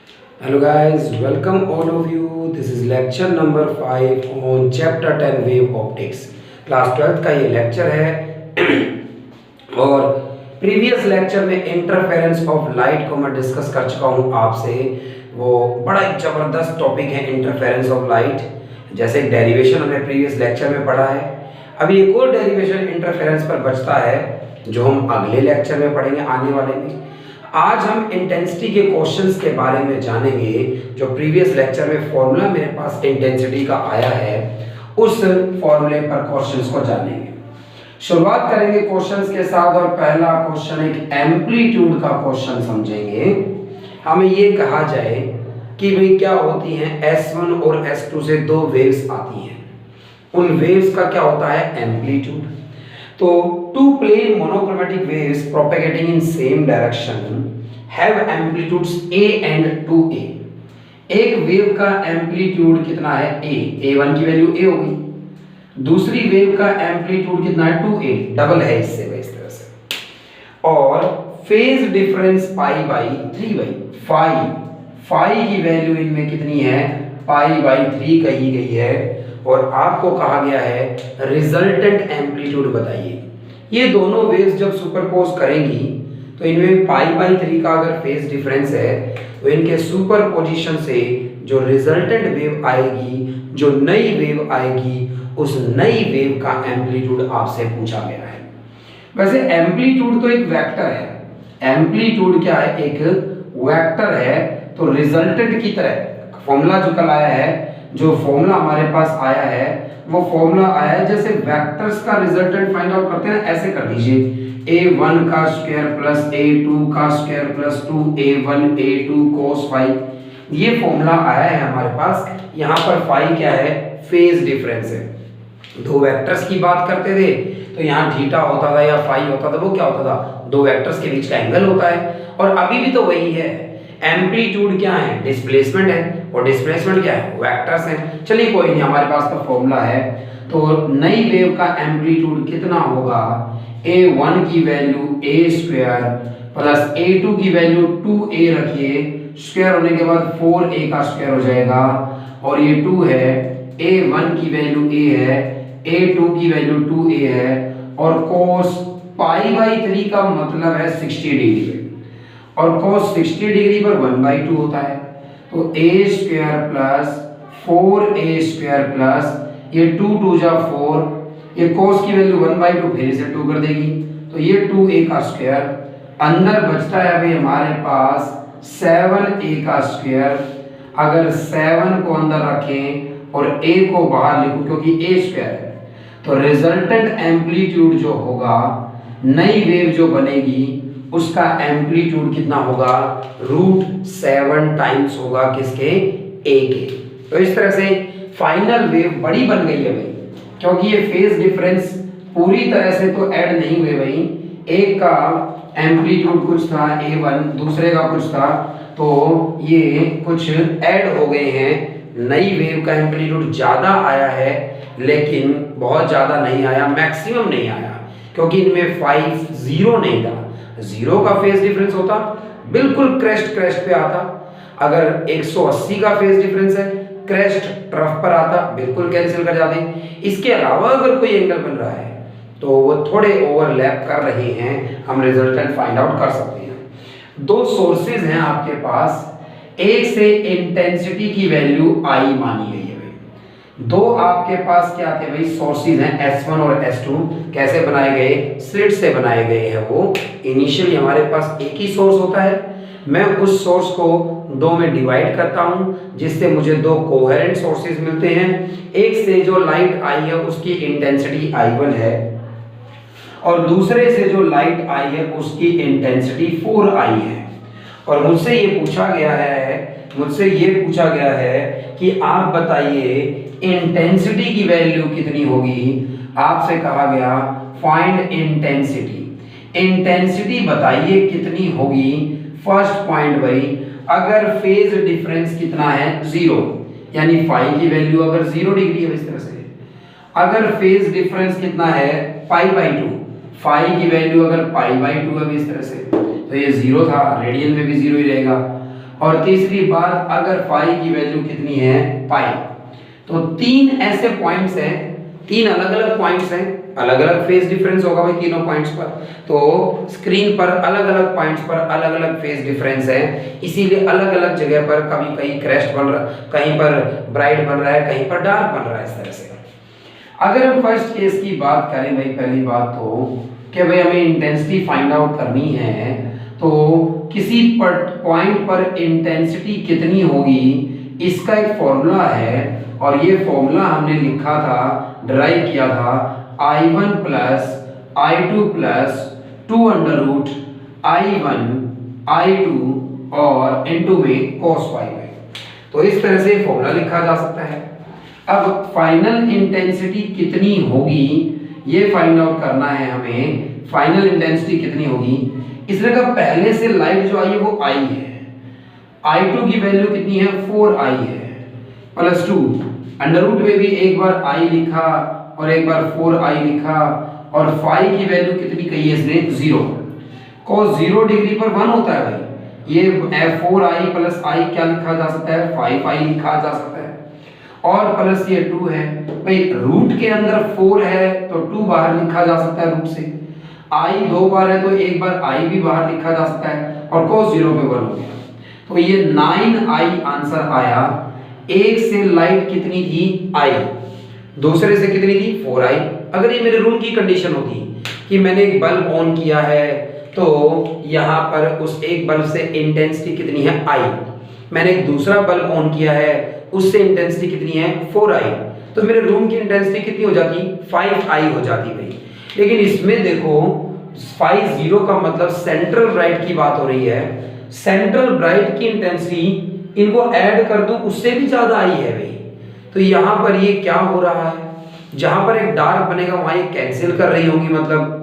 Hello guys, welcome all of you. This is lecture number 5 on chapter 10 wave optics. Class 12th का ये lecture है और previous lecture में interference of light को मैं discuss कर चुका हूँ आपसे। वो बड़ा एक ज़बरदस्त टॉपिक है इंटरफेरेंस ऑफ लाइट। जैसे एक डेरिवेशन हमने प्रीवियस लेक्चर में पढ़ा है, अभी एक और डेरिवेशन इंटरफेरेंस पर बचता है जो हम अगले लेक्चर में पढ़ेंगे आने वाले में। आज हम इंटेंसिटी के क्वेश्चंस के बारे में जानेंगे। जो प्रीवियस लेक्चर में फॉर्मूला मेरे पास इंटेंसिटी का आया है, उस फॉर्मूले पर क्वेश्चंस को जानेंगे। शुरुआत करेंगे क्वेश्चंस के साथ और पहला क्वेश्चन एक एम्पलीट्यूड का क्वेश्चन समझेंगे। हमें ये कहा जाए कि भाई क्या होती हैं S1 और S2 से दो वेव्स आती हैं, उन वेव्स का क्या होता है एम्पलीट्यूड। तो two plane monochromatic waves propagating in same direction have amplitudes a and 2a। एक वेव का एम्पलीट्यूड कितना है a1 की वैल्यू a होगी, दूसरी वेव का एम्पलीट्यूड कितना है 2a, डबल है इससे इस तरह से। और phase difference pi by 3 phi की वैल्यू इनमें कितनी है पाई बाई 3 कही गई है। और आपको कहा गया है रिजल्टेंट एम्पलीट्यूड बताइए। ये दोनों वेव्स जब सुपरपोज करेंगी तो इनमें पाई बाई 3 का अगर फेज डिफरेंस है तो इनके सुपरपोजिशन से जो रिजल्टेंट वेव आएगी, जो नई वेव आएगी, उस नई वेव का एम्पलीट्यूड आपसे पूछा गया है। वैसे एम्पलीट्यूड तो एक वेक्टर है, एम्पलीट्यूड क्या है एक वेक्टर है। तो रिजल्टेंट की तरह फॉर्मूला जो कल आया है, जो फॉर्मूला हमारे पास आया है वो फॉर्मूला आया है जैसे वेक्टर्स का रिजल्टेंट फाइंड आउट करते हैं, ऐसे कर दीजिए a1 का स्क्वायर प्लस a2 का square plus 2a1 a2 cos phi. ये फॉर्मूला आया है हमारे पास। यहाँ पर फाई क्या है फेज डिफरेंस है। दो वेक्टर्स की बात करते थे तो यहाँ थीटा होता था या फाई होता था, वो क्या होता था दो वेक्टर्स के बीच का एंगल होता है। और अभी भी तो वही है। एम्पलीट्यूड क्या है डिस्प्लेसमेंट है और डिस्प्लेसमेंट क्या है वेक्टर्स है। चलिए कोई नहीं, हमारे पास तो फॉर्मूला है। तो नई वेव का एम्पलीट्यूड कितना होगा a1 की value a square plus a2 की वैल्यू 2a रखिए, स्क्वायर होने के बाद 4a का स्क्वायर हो जाएगा। और ये 2 है, a1 की वैल्यू a है, a2 की वैल्यू 2a है। और cos पाई बाई 3 का मतलब है 60 डिग्री और cos 60 डिग्री पर 1/2 होता है। तो a square plus 4a square plus ये 2 2 जा 4, ये cos की वैल्यू 1/2 फिर से 2 कर देगी तो ये 2a का स्क्वायर। अंदर बचता है अभी हमारे पास 7a का स्क्वायर। अगर 7 को अंदर रखें और a को बाहर लिखूं क्योंकि a स्क्वायर है, तो रिजल्टेंट एम्पलीट्यूड जो होगा नई वेव जो बनेगी उसका एम्पलीट्यूड कितना होगा √7 टाइम्स होगा किसके a के। तो इस तरह से फाइनल वेव बड़ी बन गई है भाई, क्योंकि ये फेज डिफरेंस पूरी तरह से तो ऐड नहीं हुए भाई। एक का एम्पलीट्यूड कुछ था a1, दूसरे का कुछ था, तो ये कुछ ऐड हो गए हैं। नई वेव का एम्पलीट्यूड ज्यादा आया है लेकिन बहुत ज्यादा नहीं आया, मैक्सिमम नहीं आया, क्योंकि इनमें 5 0 नहीं था। 0 का फेज डिफरेंस होता बिल्कुल क्रेस्ट पे आता। अगर 180 का फेज डिफरेंस है क्रेस्ट ट्रफ पर आता, बिल्कुल कैंसिल कर जाते। इसके अलावा अगर कोई एंगल बन रहा है तो वो थोड़े ओवरलैप कर रहे हैं, हम रिजल्टेंट फाइंड आउट कर सकते हैं। दो सोर्सेज हैं आपके पास, एक से इंटेंसिटी की वैल्यू I मानी गई है भाई। दो आपके पास क्या थे भाई सोर्सेज हैं S1 और S2। कैसे बनाए गए स्लिट से बनाए गए हैं वो। इनिशियली हमारे पास एक ही सोर्स होता है, मैं उस सोर्स को दो में डिवाइड करता हूं जिससे मुझे दो कोहेरेंट सोर्सेज मिलते हैं। एक से जो लाइट आई है उसकी इंटेंसिटी I1 है और दूसरे से जो लाइट आई है उसकी इंटेंसिटी 4I है। और मुझसे ये पूछा गया है कि आप बताइए इंटेंसिटी की वैल्यू कितनी होगी। आपसे कहा गया फाइंड इंटेंसिटी। इंटेंसिटी बताइए कितनी होगी। फर्स्ट पॉइंट भाई, अगर फेज डिफरेंस कितना है 0, यानी फाई की वैल्यू अगर 0 डिग्री है इस तरह से, अगर फेज डिफरेंस कितना है π/2, फाई की वैल्यू अगर π/2 है इस तरह से, तो ये 0 था, रेडियन में भी 0 ही रहेगा। और तीसरी बात, अगर फाई की वैल्यू कितनी है, पाई। तो तीन ऐसे पॉइंट्स हैं, तीन अलग अलग पॉइंट्स हैं, अलग अलग फेज डिफरेंस होगा भाई तीनों पॉइंट्स पर। तो स्क्रीन पर अलग अलग पॉइंट्स पर अलग अलग फेज डिफरेंस है, इसीलिए अलग अलग जगह पर कभी कहीं क्रेस्ट बन रहा, कहीं पर ब्राइट बन रहा है, कहीं पर डार्क बन रहा है, इस तरह से। अगर हम फर्स्ट केस की बात करें भाई, पहली बात तो कि भाई हमें इंटेंसिटी फाइंड आउट करनी है, तो किसी पॉइंट पर इंटेंसिटी कितनी होगी इसका एक फॉर्मूला है, और ये फॉर्मूला हमने लिखा था, डिराइव किया था, I1 plus I2 plus 2 under root I1 I2 और इनटू में cos फाई है। तो इस तरह से फॉर्मूला लिखा जा सकता है। अब फाइनल इंटेंसिटी कितनी होगी ये फाइंड आउट करना है हमें, फाइनल इंटेंसिटी कितनी होगी। इस तरह का पहले से लाइट जो आई है वो I है, I2 की वैल्यू कितनी है, 4I है, प्लस 2 अंडर रूट में भी एक बार I लिखा और एक बार 4I लिखा, और फाई की वैल्यू कितनी कही है इसने, 0। cos 0 डिग्री पर 1 होता है भाई, ये 4I प्लस I क्या लिखा जा सकता है, 5I लिखा जा सकता है, और प्लस ये 2 है भाई, रूट के अंदर 4 है तो 2 बाहर लिखा जा सकता है रूट से, I 2 बार है तो एक बार I भी बाहर लिखा जा सकता है, और cos 0 पे 1 हो गया, तो ये 9I आंसर आया। एक से लाइट कितनी थी, I, दूसरे से कितनी थी, 4I। अगर ये मेरे रूम की कंडीशन होती कि मैंने एक बल्ब ऑन किया है, तो यहाँ पर उस एक बल्ब से इंटेंसिटी कितनी है, I, मैंने एक दूसरा बल्ब ऑन किया है, उससे इंटेंसिटी कितनी है, 4I, तो मेरे रूम की इंटेंसिटी कितनी हो जाती, 5I हो जाती भाई। लेकिन इसमें देखो 5 का मतलब सेंट्रल ब्राइट की बात हो रही है, सेंट्रल ब्राइट की इंटेंसिटी इनको ऐड कर दूं उससे भी ज्यादा आई है भाई। तो यहाँ पर ये क्या हो रहा है, जहां पर एक डार्क बनेगा वहां ये कैंसिल कर रही होगी, मतलब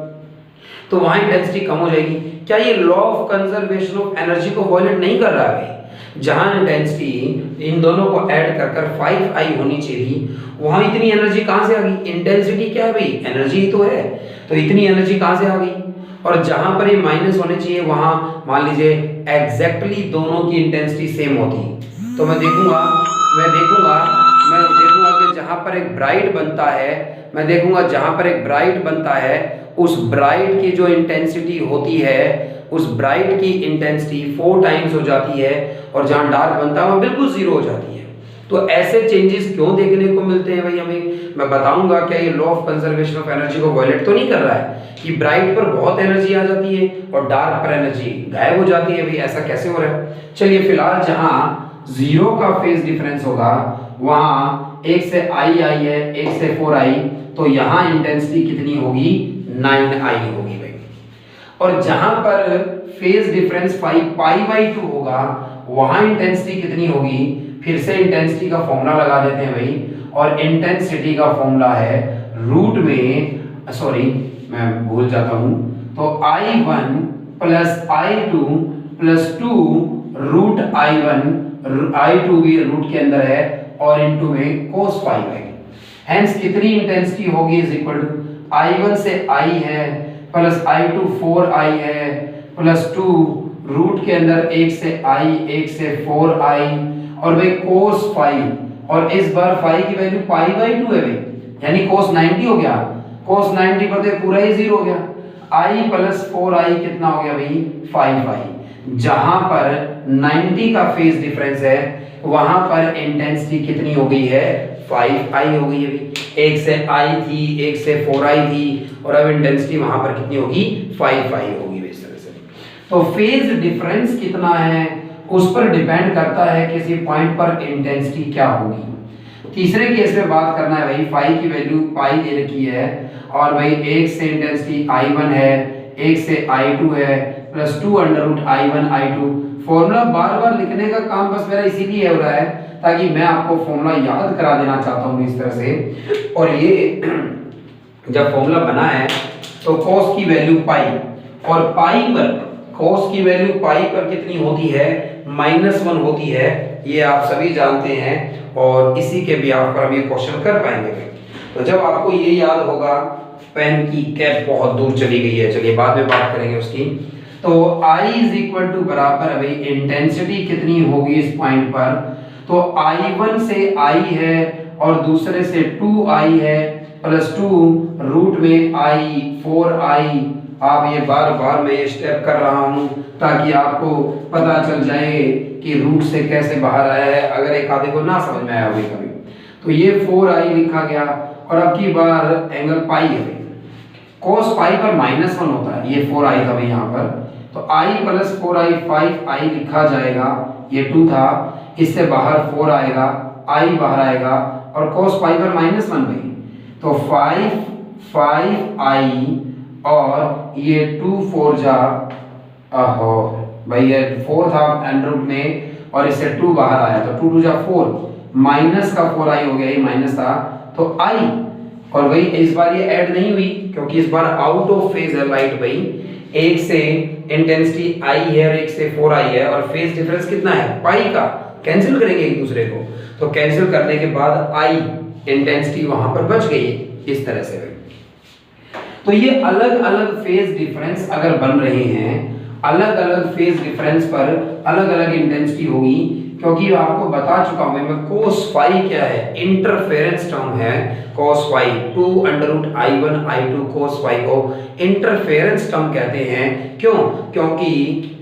तो वहां इंटेंसिटी कम हो जाएगी। क्या ये law of conservation of energy को वॉयलेट नहीं कर रहा है भाई? जहां इंटेंसिटी इन दोनों को ऐड कर कर 5I होनी चाहिए, वहां इतनी एनर्जी कहां से आ गई, इंटेंसिटी क्या है भाई, एनर्जी ही तो है, तो इतनी एनर्जी कहां से आ गई। और जहां पर ये माइनस होने चाहिए वहां मान लीजिए एग्जैक्टली दोनों की इंटेंसिटी सेम होती, तो मैं देखूंगा कि जहां पर एक ब्राइट बनता है, मैं देखूंगा जहां पर एक ब्राइट बनता है उस ब्राइट की जो इंटेंसिटी होती है, उस ब्राइट की इंटेंसिटी 4 टाइम्स हो जाती है, और जहां डार्क बनता है वहां बिल्कुल 0 हो जाती है। तो ऐसे चेंजेस क्यों देखने को मिलते हैं भाई हमें, मैं बताऊंगा। क्या ये law of conservation of energy को वायलेट तो नहीं कर रहा है कि ब्राइट पर बहुत एनर्जी आ जाती है और डार्क पर एनर्जी गायब हो जाती है, भाई ऐसा कैसे हो रहा है। चलिए फिलहाल जहां 0 का फेज डिफरेंस होगा वहां 1 से I है, 1 से 4I, तो यहां इंटेंसिटी कितनी होगी, 9I होगी भाई। और जहां पर फेज डिफरेंस पाई/2 होगा वहां इंटेंसिटी कितनी होगी, फिर से इंटेंसिटी का फॉर्मूला लगा देते हैं भाई, और इंटेंसिटी का फॉर्मूला है रूट में, सॉरी मैं भूल जाता हूं, तो I1 plus I2 plus 2 root I1, I2 भी रूट के अंदर है, और इनटू में cos 5 है। हेंस कितनी इंटेंसिटी होगी इज इक्वल टू I1 से I है प्लस I2 4I है प्लस 2 रूट के अंदर 1 से I 1 से 4I, और भाई cos 5, और इस बार फाई की वैल्यू पाई/2 है भाई, यानी cos 90 हो गया, cos 90 पर तो पूरा ही 0 हो गया, I प्लस 4I कितना हो गया भाई, 5I। जहां पर 90 का फेज डिफरेंस है वहां पर इंटेंसिटी कितनी हो गई है, 5I हो गई है भाई। 1 से I थी, 1 से 4I थी, और अब इंटेंसिटी वहां पर कितनी होगी, 5I होगी इस तरह से। तो फेज डिफरेंस कितना है उस पर डिपेंड करता है किसी पॉइंट पर इंटेंसिटी क्या होगी। तीसरे केस में बात करना है भाई, फाई की वैल्यू पाई दे रखी है, और भाई 1 से इंटेंसिटी I1 है, 1 से I2 है, plus 2 under root I1 I2। Formula बार बार लिखने का काम बस मेरा इसीलिए हो रहा है ताकि मैं आपको फॉर्मूला याद करा देना चाहता हूँ इस तरह से। और ये जब फॉर्मूला बना है तो cos की वैल्यू पाई, और पाई पर cos की वैल्यू पाई पर कितनी होती है, -1 होती है, ये आप सभी जानते हैं, और इसी के ब्याह पर हम ये क्वेश्चन कर पाएंगे। तो जब आपको ये याद होगा, पेन की कैप बहुत दूर चली गई है, चलिए बाद में बात करेंगे उसकी। तो I इज इक्वल टू बराबर है भाई इंटेंसिटी कितनी होगी इस पॉइंट पर, तो I1 से I है और दूसरे से 2I है प्लस 2 रूट में I 4I। आप ये बार बार मैं ये स्टेप कर रहा हूं ताकि आपको पता चल जाए कि रूट से कैसे बाहर आया है, अगर एक आधे को ना समझ में आया हो कभी। तो ये 4I लिखा गया और अब की बार एंगल पाई है, cos पाई पर -1 होता है, ये 4I था भाई यहाँ पर, तो I प्लस 4I 5I लिखा जाएगा, ये 2 था, इससे बाहर 4 आएगा, I बाहर आएगा और cos पाई पर -1 भाई, तो 5I और ये 2 4 जा भाई, ये 4 था एंड रूट में और इससे 2 बाहर आया तो 2 2 जा 4, माइनस का 4I हो गया, ये माइनस था तो I, और भाई इस बार ये ऐड नहीं हुई क्योंकि इस बार आउट ऑफ फेज है लाइट भाई, एक से इंटेंसिटी I है और एक से 4I है और फेज डिफरेंस कितना है पाई का, कैंसिल करेंगे एक दूसरे को, तो कैंसिल करने के बाद I इंटेंसिटी वहां पर बच गई इस तरह से। तो ये अलग अलग फेज डिफरेंस अगर बन रहे हैं, अलग अलग फेज डिफरेंस पर अलग अलग इंटेंसिटी होगी, क्योंकि आपको बता चुका हूं मैं cos फाई क्या है, इंटरफेरेंस टर्म है cos phi, 2 under root I1 I2 cos phi को इंटरफेरेंस टर्म कहते हैं। क्यों?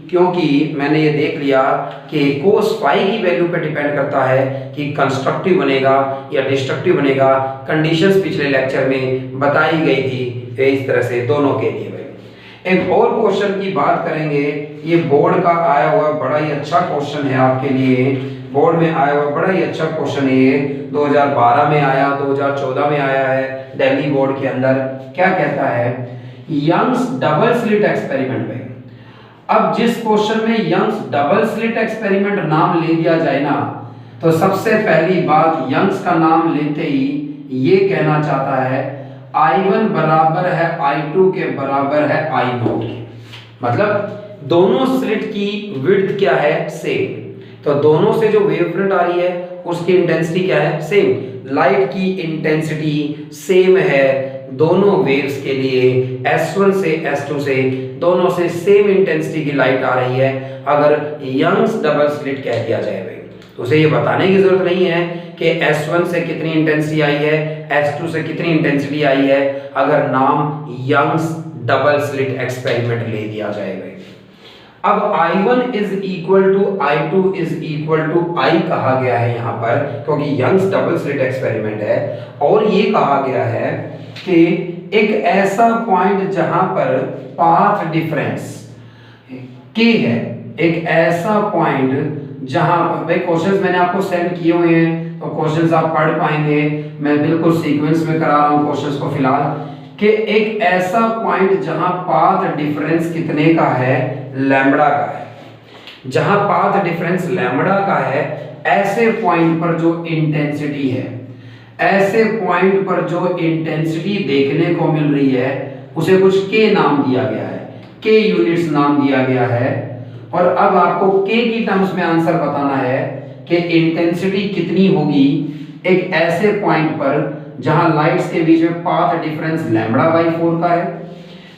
क्योंकि मैंने ये देख लिया कि cos फाई की वैल्यू पे डिपेंड करता है कि कंस्ट्रक्टिव बनेगा या डिस्ट्रक्टिव बनेगा, कंडीशंस पिछले लेक्चर में बताई गई थी इस तरह से दोनों के लिए। एक और क्वेश्चन की बात करेंगे, ये बोर्ड का आया हुआ बड़ा ही अच्छा क्वेश्चन है आपके लिए, बोर्ड में आया हुआ बड़ा ही अच्छा क्वेश्चन है ये, 2012 में आया, 2014 में आया है दिल्ली बोर्ड के अंदर। क्या कहता है, यंग्स डबल स्लिट एक्सपेरिमेंट में, अब जिस क्वेश्चन में यंग्स डबल स्लिट एक्सपेरिमेंट नाम ले दिया जाए ना, तो सबसे पहली बात यंग्स का नाम लेते ही ये कहना चाहता है I1 बराबर है I2 के बराबर है I0 के, मतलब दोनों स्लिट की विड्थ क्या है सेम, तो दोनों से जो वेव फ्रंट आ रही है उसकी इंटेंसिटी क्या है सेम, लाइट की इंटेंसिटी सेम है दोनों वेव्स के लिए, S1 से S2 से दोनों से सेम इंटेंसिटी की लाइट आ रही है। अगर यंग्स डबल स्लिट कह दिया जाए भाई, तो उसे ये बताने की जरूरत नहीं है कि S1 से कितनी इंटेंसिटी आई है, S2 से कितनी इंटेंसिटी आई है, अगर नाम यंग्स डबल स्लिट एक्सपेरिमेंट ले दिया जाए भाई। अब I1 is equal to I2 is equal to I कहा गया है यहाँ पर, क्योंकि यंग्स डबल स्लिट एक्सपेरिमेंट है, और ये कहा गया है कि एक ऐसा पॉइंट जहां पर पाथ डिफरेंस K है, एक ऐसा पॉइंट जहां भाई क्वेश्चंस मैंने आपको सेंड किए हुए हैं, तो क्वेश्चंस आप पढ़ पाएंगे, मैं बिल्कुल सीक्वेंस में करा रहा हूं क्वेश्चंस को फिलहाल, कि एक ऐसा पॉइंट जहां पाथ डिफरेंस कितने का है, लैम्बडा का है, जहां पाथ डिफरेंस लैम्बडा का है, ऐसे पॉइंट पर जो इंटेंसिटी है, ऐसे पॉइंट पर जो इंटेंसिटी देखने को मिल रही है उसे कुछ K नाम दिया गया है, K यूनिट्स नाम दिया गया है। और अब आपको K की टर्म्स में आंसर बताना है कि इंटेंसिटी कितनी होगी एक ऐसे पॉइंट पर जहां लाइट्स के बीच में पाथ डिफरेंस लैम्बडा बाई 4 का है,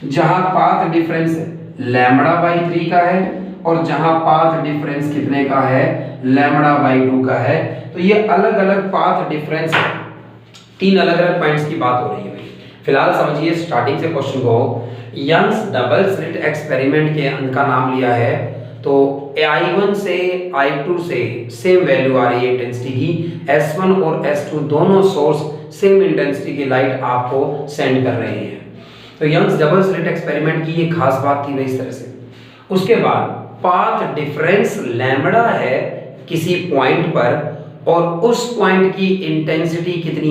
जहां पाथ डिफरेंस लैम्बडा बाई 3 का है, और जहां पाथ डिफरेंस कितने का है, लैम्बडा बाई 2 का है। तो ये अलग अलग पाथ डिफरेंस है, 3 अलग अलग पॉइंट्स की बात हो रही है भाई। फिलहाल समझिए स्टार्टिंग से क्वेश्चन को, यंग्स डबल स्लिट एक्सपेरिमेंट के का नाम लिया है, तो I1 से I2 से सेम वैल्यू आ रही है इंटेंसिटी की, S1 और S2 दोनों सोर्स सेम इंटेंसिटी की लाइट आपको सेंड कर रहे हैं। तो यंग्स डबल स्लिट एक्सपेरिमेंट की ये खास बात थी इस तरह से। उसके बाद पाथ डिफरेंस लैम्बडा है किसी पॉइंट पर, और उस पॉइंट की इंटेंसिटी कितनी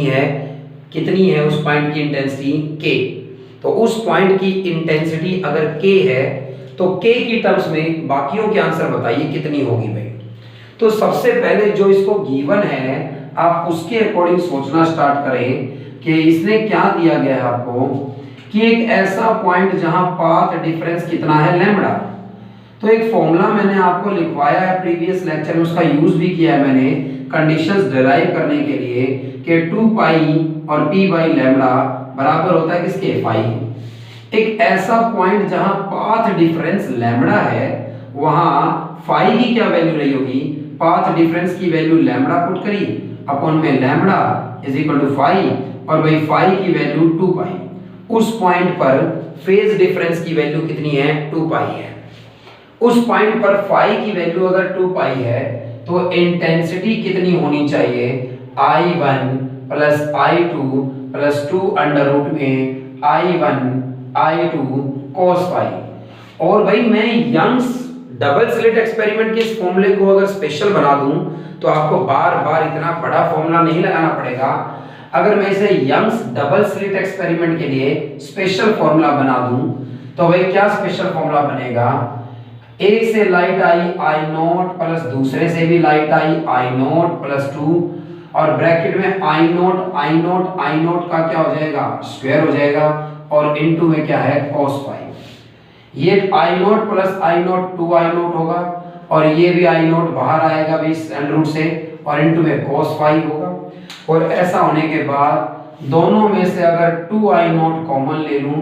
है उस पॉइंट की इंटेंसिटी K। तो उस पॉइंट की इंटेंसिटी अगर K है तो K की टर्म्स में बाकियों के आंसर बताइए कितनी होगी भाई। तो सबसे पहले जो इसको गिवन है आप उसके अकॉर्डिंग सोचना स्टार्ट करें कि इसने क्या दिया गया है आपको, कि एक ऐसा पॉइंट जहां पाथ डिफरेंस कितना है, लैम्बडा। तो एक फॉर्मूला मैंने आपको लिखवाया है प्रीवियस लेक्चर में, उसका यूज भी किया है मैंने कंडीशंस डिराइव करने के लिए, कि 2 पाई और p बाई लैम्बडा बराबर होता है किसके, फाई। एक ऐसा पॉइंट जहां पाथ डिफरेंस लैम्बडा है, वहां फाई की क्या वैल्यू रही होगी, पाथ डिफरेंस की वैल्यू लैम्बडा पुट करी अपॉन में lambda is equal to phi, और भाई फाई की वैल्यू 2 पाई। उस पॉइंट पर फेज डिफरेंस की वैल्यू कितनी है, 2 पाई है। उस पॉइंट पर फाई की वैल्यू अगर 2 पाई है तो इंटेंसिटी कितनी होनी चाहिए, I1 plus I2 plus 2 under root में I1 I2 cos फाई। और भाई मैं यंग्स डबल स्लिट एक्सपेरिमेंट के इस फॉर्मूले को अगर स्पेशल बना दूं तो आपको बार बार इतना बड़ा फॉर्मूला नहीं लगाना पड़ेगा। अगर मैं इसे यंग्स डबल स्लिट एक्सपेरिमेंट के लिए स्पेशल फॉर्मूला बना दूं तो भाई क्या स्पेशल फॉर्मूला बनेगा, एक से लाइट आई आई नॉट प्लस दूसरे से भी लाइट आई आई नॉट प्लस 2, और ब्रैकेट में आई नॉट का क्या हो जाएगा, स्क्वायर हो जाएगा, और इनटू में क्या है cos फाई। ये I naught plus I naught 2 I naught होगा, और ये भी आई नॉट बाहर आएगा भी अंडर रूट से, और इनटू में cos फाई होगा। और ऐसा होने के बाद दोनों में से अगर 2 आई नॉट कॉमन ले लूं,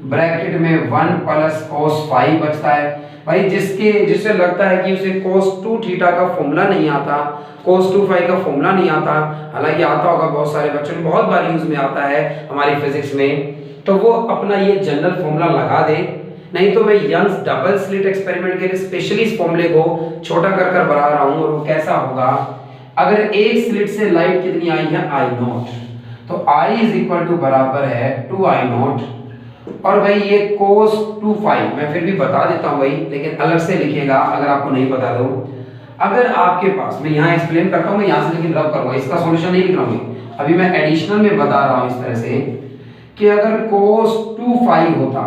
ब्रैकेट में 1 प्लस cos फाई बचता है। भाई जिससे लगता है कि उसे cos 2 थीटा का फॉर्मूला नहीं आता, cos 2 फाई का फॉर्मूला नहीं आता, हालांकि आता होगा बहुत सारे बच्चों को, बहुत बार यूज में आता है हमारी फिजिक्स में, तो वो अपना ये जनरल फॉर्मूला लगा दे। नहीं तो मैं यंग्स डबल स्लिट एक्सपेरिमेंट के लिए स्पेशली इस फॉर्मूले को छोटा कर कर बना रहा हूं। और वो कैसा होगा, अगर एक स्लिट से लाइट कितनी आई है, आई नॉट, तो I इज इक्वल टू बराबर है 2 आई नॉट, और भाई ये cos 2 फाई, मैं फिर भी बता देता हूं भाई, लेकिन अलग से लिखेगा अगर आपको नहीं पता तो। अगर आपके पास, मैं यहाँ एक्सप्लेन करता हूँ, मैं यहाँ से लेकिन रब करूंगा, इसका सॉल्यूशन नहीं लिख रहा हूँ अभी, मैं एडिशनल में बता रहा हूँ इस तरह से कि अगर cos 2 फाई होता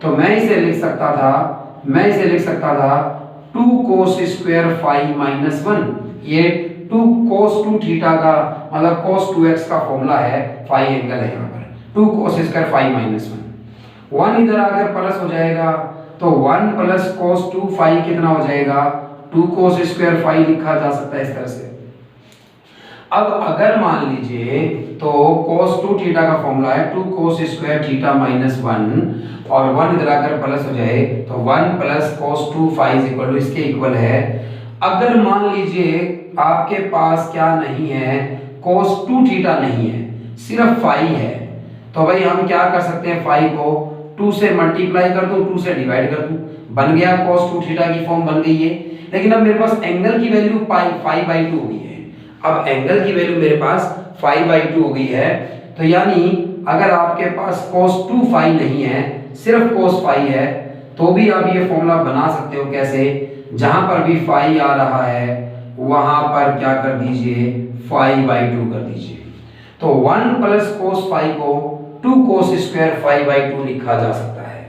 तो मैं इसे लिख सकता था 2 cos स्क्वायर फाई माइनस 1। ये 2 cos 2 थीटा का मतलब cos 2x का फॉर्मूला है, फाई एंगल है यहाँ पर, 2 cos स्क्वायर फाई माइनस 1 इधर आकर प्लस हो जाएगा, तो 1 प्लस cos 2 फाई कितना हो जाएगा, 2 cos स्क्वायर फाई लिखा जा सकता है इस तरह से। अब अगर मान लीजिए तो cos 2 थीटा का फॉर्मूला है 2 cos स्क्वायर थीटा माइनस 1, और 1 इधर आकर प्लस हो जाए तो 1 plus cos 2 phi is equal to इसके इक्वल है। अगर मान लीजिए आपके पास क्या नहीं है, cos 2 थीटा नहीं है, सिर्फ फाई है, तो भाई हम क्या कर सकते हैं, फाई को 2 से मल्टीप्लाई कर दूं, 2 से डिवाइड कर दूं, बन गया cos 2 थीटा की फॉर्म बन गई है। लेकिन अब मेरे पास एंगल की वैल्यू फाई बाई 2 हो गई है। अब एंगल की वैल्यू मेरे पास फाई बाई 2 हो गई है, तो यानी अगर आपके पास cos 2 फाई नहीं है, सिर्फ cos फाई है, तो भी आप ये फॉर्मूला बना सकते हो। कैसे, जहां पर भी फाई आ रहा है वहां पर क्या कर दीजिए, फाई बाई 2 कर दीजिए। तो 1 प्लस cos फाई को 2 cos स्क्वायर फाई बाई 2 लिखा जा सकता है।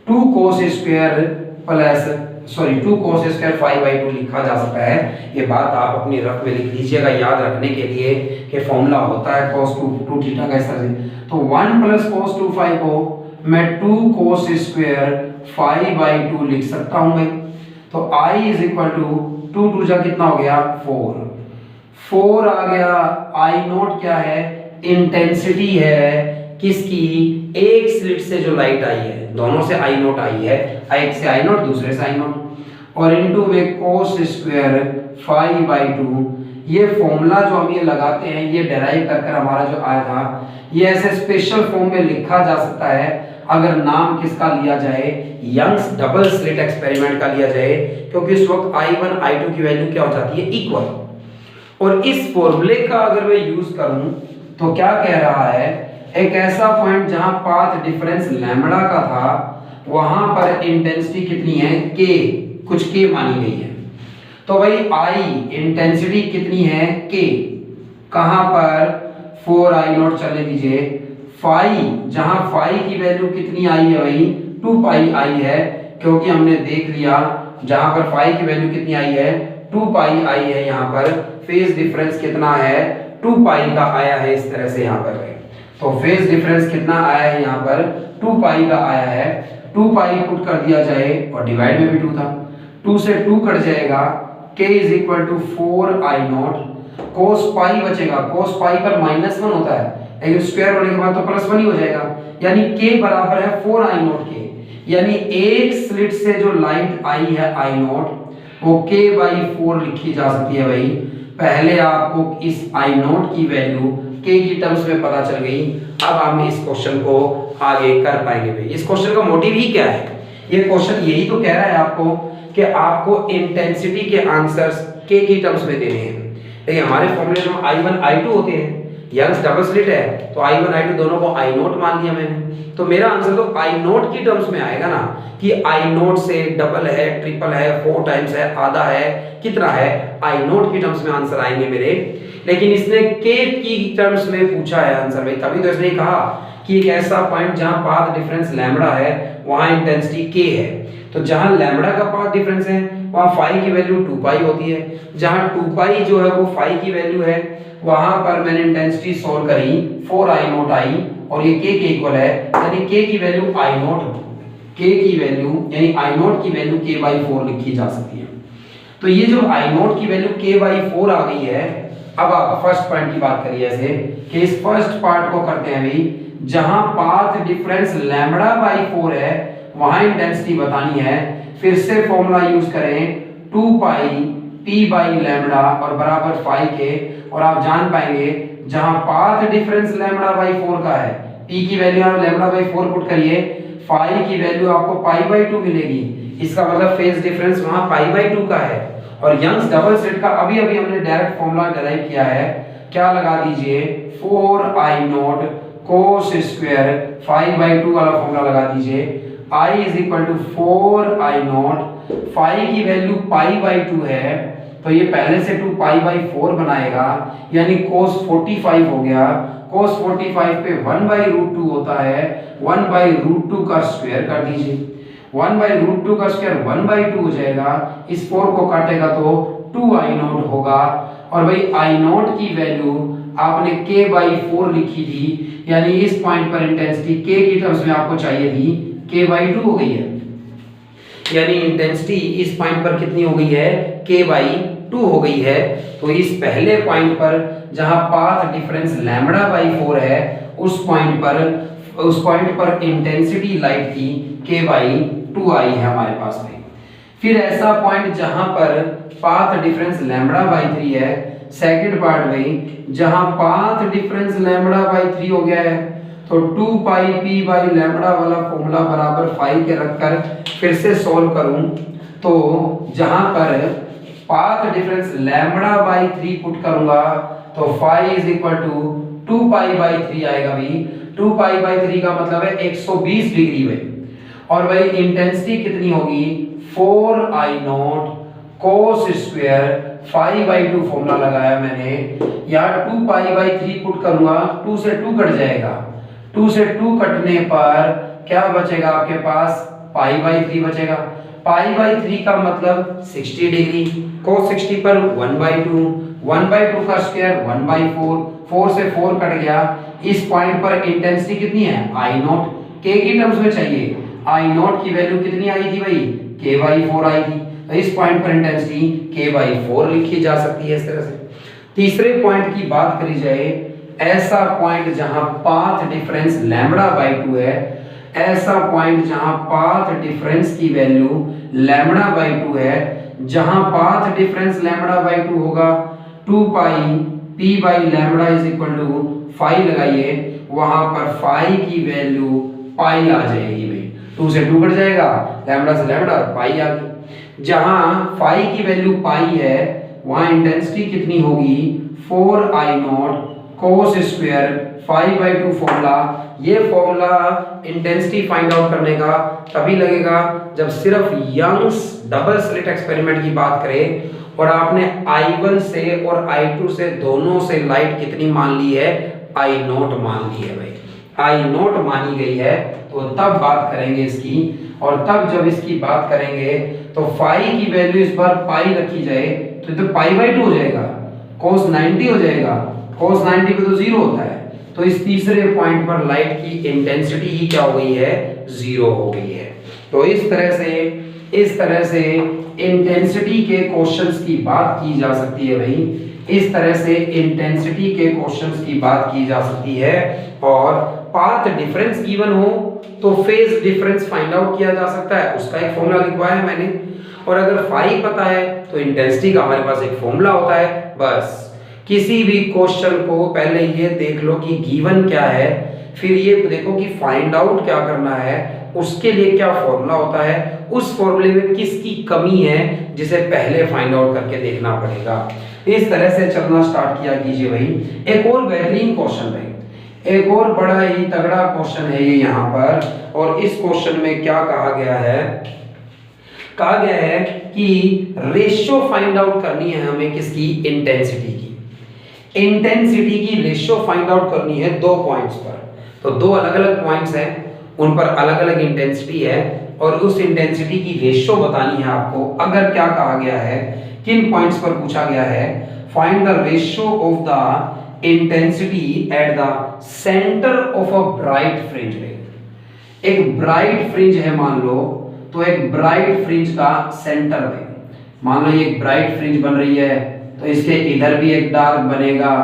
2 cos स्क्वायर फाई बाई 2 लिखा जा सकता है। ये बात आप अपनी रफ में लिख लीजिएगा याद रखने के लिए कि फॉर्मूला होता है cos 2 थीटा का इस तरह से। तो 1 प्लस cos 2 फाई को मैं 2 cos स्क्वायर फाई बाई 2 लिख सकता हूं मैं। तो I इज इक्वल टू 2 जा कितना हो गया, 4 आ गया। I नोट क्या है, इंटेंसिटी है किसकी, एक स्लिट से जो लाइट आई है, दोनों से I नोट आई है, एक से I नोट दूसरे से I नोट, और इनटू में cos स्क्वायर फाई बाई 2। ये फॉर्मूला जो हम ये लगाते हैं, ये डेराइव कर हमारा जो आया था, ये ऐसे स्पेशल फॉर्म में लिखा जा सकता है अगर नाम किसका लिया जाए, यंग्स डबल स्लिट एक्सपेरिमेंट का लिया जाए, क्योंकि इस वक्त I1 I2 की वैल्यू क्या हो जाती है, इक्वल। और इस फॉर्मूले का अगर मैं यूज करूं तो क्या कह रहा है, एक ऐसा पॉइंट जहां पाथ डिफरेंस लैम्बडा का था, वहां पर इंटेंसिटी कितनी है, k, कुछ k मानी गई है। तो भाई I इंटेंसिटी कितनी है, k, कहां पर 4I नोट चलने दीजिए, फाई, जहां फाई की वैल्यू कितनी आई है भाई, 2 पाई आई है, क्योंकि हमने देख लिया जहां पर फाई की वैल्यू कितनी आई है, 2 पाई आई है। यहाँ पर फेज डिफरेंस कितना है, 2 पाई का आया है इस तरह से यहाँ पर। तो फेज डिफरेंस कितना आया है यहाँ पर, 2 पाई का आया है। 2 पाई पुट कर दिया जाए और डिवाइड में भी 2 था, 2 से 2 कट जाएगा, k is equal to 4I naught, cos pi बचेगा, cos पाई पर -1 होता है, लेकिन स्क्वायर होने के बाद तो +1 ही हो जाएगा, यानी K बराबर है 4I0 के, यानी एक स्लिट से जो लाइट आई है I0 वो K/4 लिखी जा सकती है भाई। पहले आपको इस I0 की वैल्यू K की टर्म्स में पता चल गई। अब हम इस क्वेश्चन को आगे कर पाएंगे भाई। इस क्वेश्चन का मोटिव ही क्या है? ये क्वेश्चन यही तो कह रहा है आपको कि आपको इंटेंसिटी के आंसर्स K की टर्म्स में देने हैं। देखिए हमारे फॉर्मूले में I1 I2 होते हैं, यंग्स डबल स्लिट है तो I1 I2 दोनों को I0 मान लिया मैंने, तो मेरा आंसर तो I0 की टर्म्स में आएगा ना कि I0 से डबल है, ट्रिपल है, 4 टाइम्स है, आधा है, कितना है, I0 की टर्म्स में आंसर आएंगे मेरे। लेकिन इसने K की टर्म्स में पूछा है आंसर भाई, तभी तो इसने कहा कि एक ऐसा पॉइंट जहां पाथ डिफरेंस लैम्बडा है वहां इंटेंसिटी K है। तो जहां लैम्बडा का पाथ डिफरेंस है वहां फाई की वैल्यू 2 पाई होती है, जहां 2 पाई जो है वो फाई की वैल्यू है, वहां पर मैंने इंटेंसिटी सोल्व करी 4I0 आई और ये K के इक्वल है, यानी K की वैल्यू I0, K की वैल्यू यानी I0 की वैल्यू K/4 लिखी जा सकती है। तो ये जो I0 की वैल्यू K/4 आ गई है। अब आप फर्स्ट पॉइंट की बात करिए ऐसे कि इस फर्स्ट पार्ट को करते हैं भाई, जहां पाथ डिफरेंस λ/4 है वहां इंटेंसिटी बतानी है। फिर से फॉर्मूला यूज करें 2 पाई p/λ और बराबर फाई के, और आप जान पाएंगे जहां पाथ डिफरेंस λ/4 का है, p की वैल्यू आप λ/4 पुट करिए, फाई की वैल्यू आपको पाई/2 मिलेगी। इसका मतलब फेज डिफरेंस वहां पाई/2 का है। और यंग्स डबल स्लिट का अभी अभी हमने डायरेक्ट फॉर्मूला डिराइव किया है, क्या लगा दीजिए 4I0 cos स्क्वायर फाई/2 वाला फॉर्मूला लगा दीजिए। I is equal to 4I0, phi की वैल्यू पाई/2 है तो ये पहले से 2 पाई/4 बनाएगा, यानी cos 45 हो गया। cos 45 पे 1/√2 होता है, 1/√2 का स्क्वायर कर दीजिए, 1/√2 का स्क्वायर 1/2 हो जाएगा, इस 4 को काटेगा तो 2I0 होगा। और भाई I0 की वैल्यू आपने K/4 लिखी थी, यानी इस पॉइंट पर इंटेंसिटी K की टर्म्स में आपको चाहिए थी, K/2 हो गई है, यानी इंटेंसिटी इस पॉइंट पर कितनी हो गई है, K/2 हो गई है। तो इस पहले पॉइंट पर जहां पाथ डिफरेंस λ/4 है उस पॉइंट पर इंटेंसिटी लाइट की K/2 आई है हमारे पास में। फिर ऐसा पॉइंट जहां पर पाथ डिफरेंस λ/3 है, सेकंड पार्ट में जहां पाथ डिफरेंस λ/3 हो गया है तो 2 पाई p/λ वाला फॉर्मूला बराबर फाई के रखकर फिर से सॉल्व करूं तो जहां पर पाथ डिफरेंस λ/3 पुट करूंगा तो फाई इज इक्वल टू 2 पाई/3 आएगा भाई। 2 पाई/3 का मतलब है 120 डिग्री में। और भाई इंटेंसिटी कितनी होगी 4I0 cos स्क्वायर फाई/2 फॉर्मूला लगाया मैंने, यहाँ 2 पाई/3 पुट करूंगा, 2 से 2 कट जाएगा, 2 से 2 कटने पर क्या बचेगा आपके पास, पाई/3 बचेगा। पाई/3 का मतलब 60 डिग्री, cos 60 पर 1/2, 1/2 का स्क्वायर 1/4, 4 से 4 कट गया। इस पॉइंट पर इंटेंसिटी कितनी है I0, K की टर्म्स में चाहिए, I0 की वैल्यू कितनी आई थी भाई, K/4 आई थी। तो इस पॉइंट पर इंटेंसिटी K/4 लिखी जा सकती है इस तरह से। तीसरे पॉइंट की बात करी जाए, ऐसा पॉइंट जहां पाथ डिफरेंस λ/2 है, ऐसा पॉइंट जहां पाथ डिफरेंस की वैल्यू λ/2 है, जहां पाथ डिफरेंस λ/2 होगा 2 pi p/λ is equal to phi लगाइए, वहां पर फाई की वैल्यू पाई आ जाएगी भाई, 2 से 2 कट जाएगा, लैम्बडा से लैम्बडा पाई आ गई। जहां फाई की वैल्यू पाई है वहां इंटेंसिटी कितनी होगी 4I0 cos स्क्वायर फाई/2 फॉर्मूला। ये फॉर्मूला इंटेंसिटी फाइंड आउट करने का तभी लगेगा जब सिर्फ यंग्स डबल स्लिट एक्सपेरिमेंट की बात करें और आपने I1 से और I2 से दोनों से लाइट कितनी मान ली है, I0 मान ली है भाई, I0 मानी गई है। तो तब बात करेंगे इसकी, और तब जब इसकी बात करेंगे तो फाई की वैल्यू इस बार पाई रखी जाए तो ये तो पाई/2 हो जाएगा, cos 90 हो जाएगा, cos 90 पे तो 0 होता है। तो इस तीसरे पॉइंट पर लाइट की इंटेंसिटी ही क्या हो गई है, 0 हो गई है। तो इस तरह से इंटेंसिटी के क्वेश्चंस की बात की जा सकती है भाई, इस तरह से इंटेंसिटी के क्वेश्चंस की बात की जा सकती है। और पाथ डिफरेंस गिवन हो तो फेज डिफरेंस फाइंड आउट किया जा सकता है, उसका एक फॉर्मूला लिखवाया है मैंने। और अगर फाई पता है तो इंटेंसिटी का हमारे पास एक फॉर्मूला होता है। बस किसी भी क्वेश्चन को पहले ये देख लो कि गिवन क्या है, फिर ये देखो कि फाइंड आउट क्या करना है, उसके लिए क्या फॉर्मूला होता है, उस फॉर्मूले में किसकी कमी है जिसे पहले फाइंड आउट करके देखना पड़ेगा। इस तरह से चलना स्टार्ट किया कीजिए भाई। एक और बेहतरीन क्वेश्चन भाई, एक और बड़ा ही तगड़ा क्वेश्चन है ये यहाँ पर। और इस क्वेश्चन में क्या कहा गया है, कहा गया है कि रेशियो फाइंड आउट करनी है हमें किसकी, इंटेंसिटी की। इंटेंसिटी की रेशियो फाइंड आउट करनी है दो पॉइंट्स पर। तो दो अलग अलग पॉइंट्स हैं, उन पर अलग अलग इंटेंसिटी है और उस इंटेंसिटी की रेशियो बतानी है आपको। अगर क्या कहा गया है, किन पॉइंट्स पर पूछा गया है, find the ratio of the intensity at the centre of a bright fringe. एक ब्राइट फ्रिंज है मान लो, तो एक ब्राइट फ्रिंज का सेंटर में मान लो ये एक ब्राइट फ्रिंज बन रही है, तो इसके इधर भी एक डार्क बनेगा।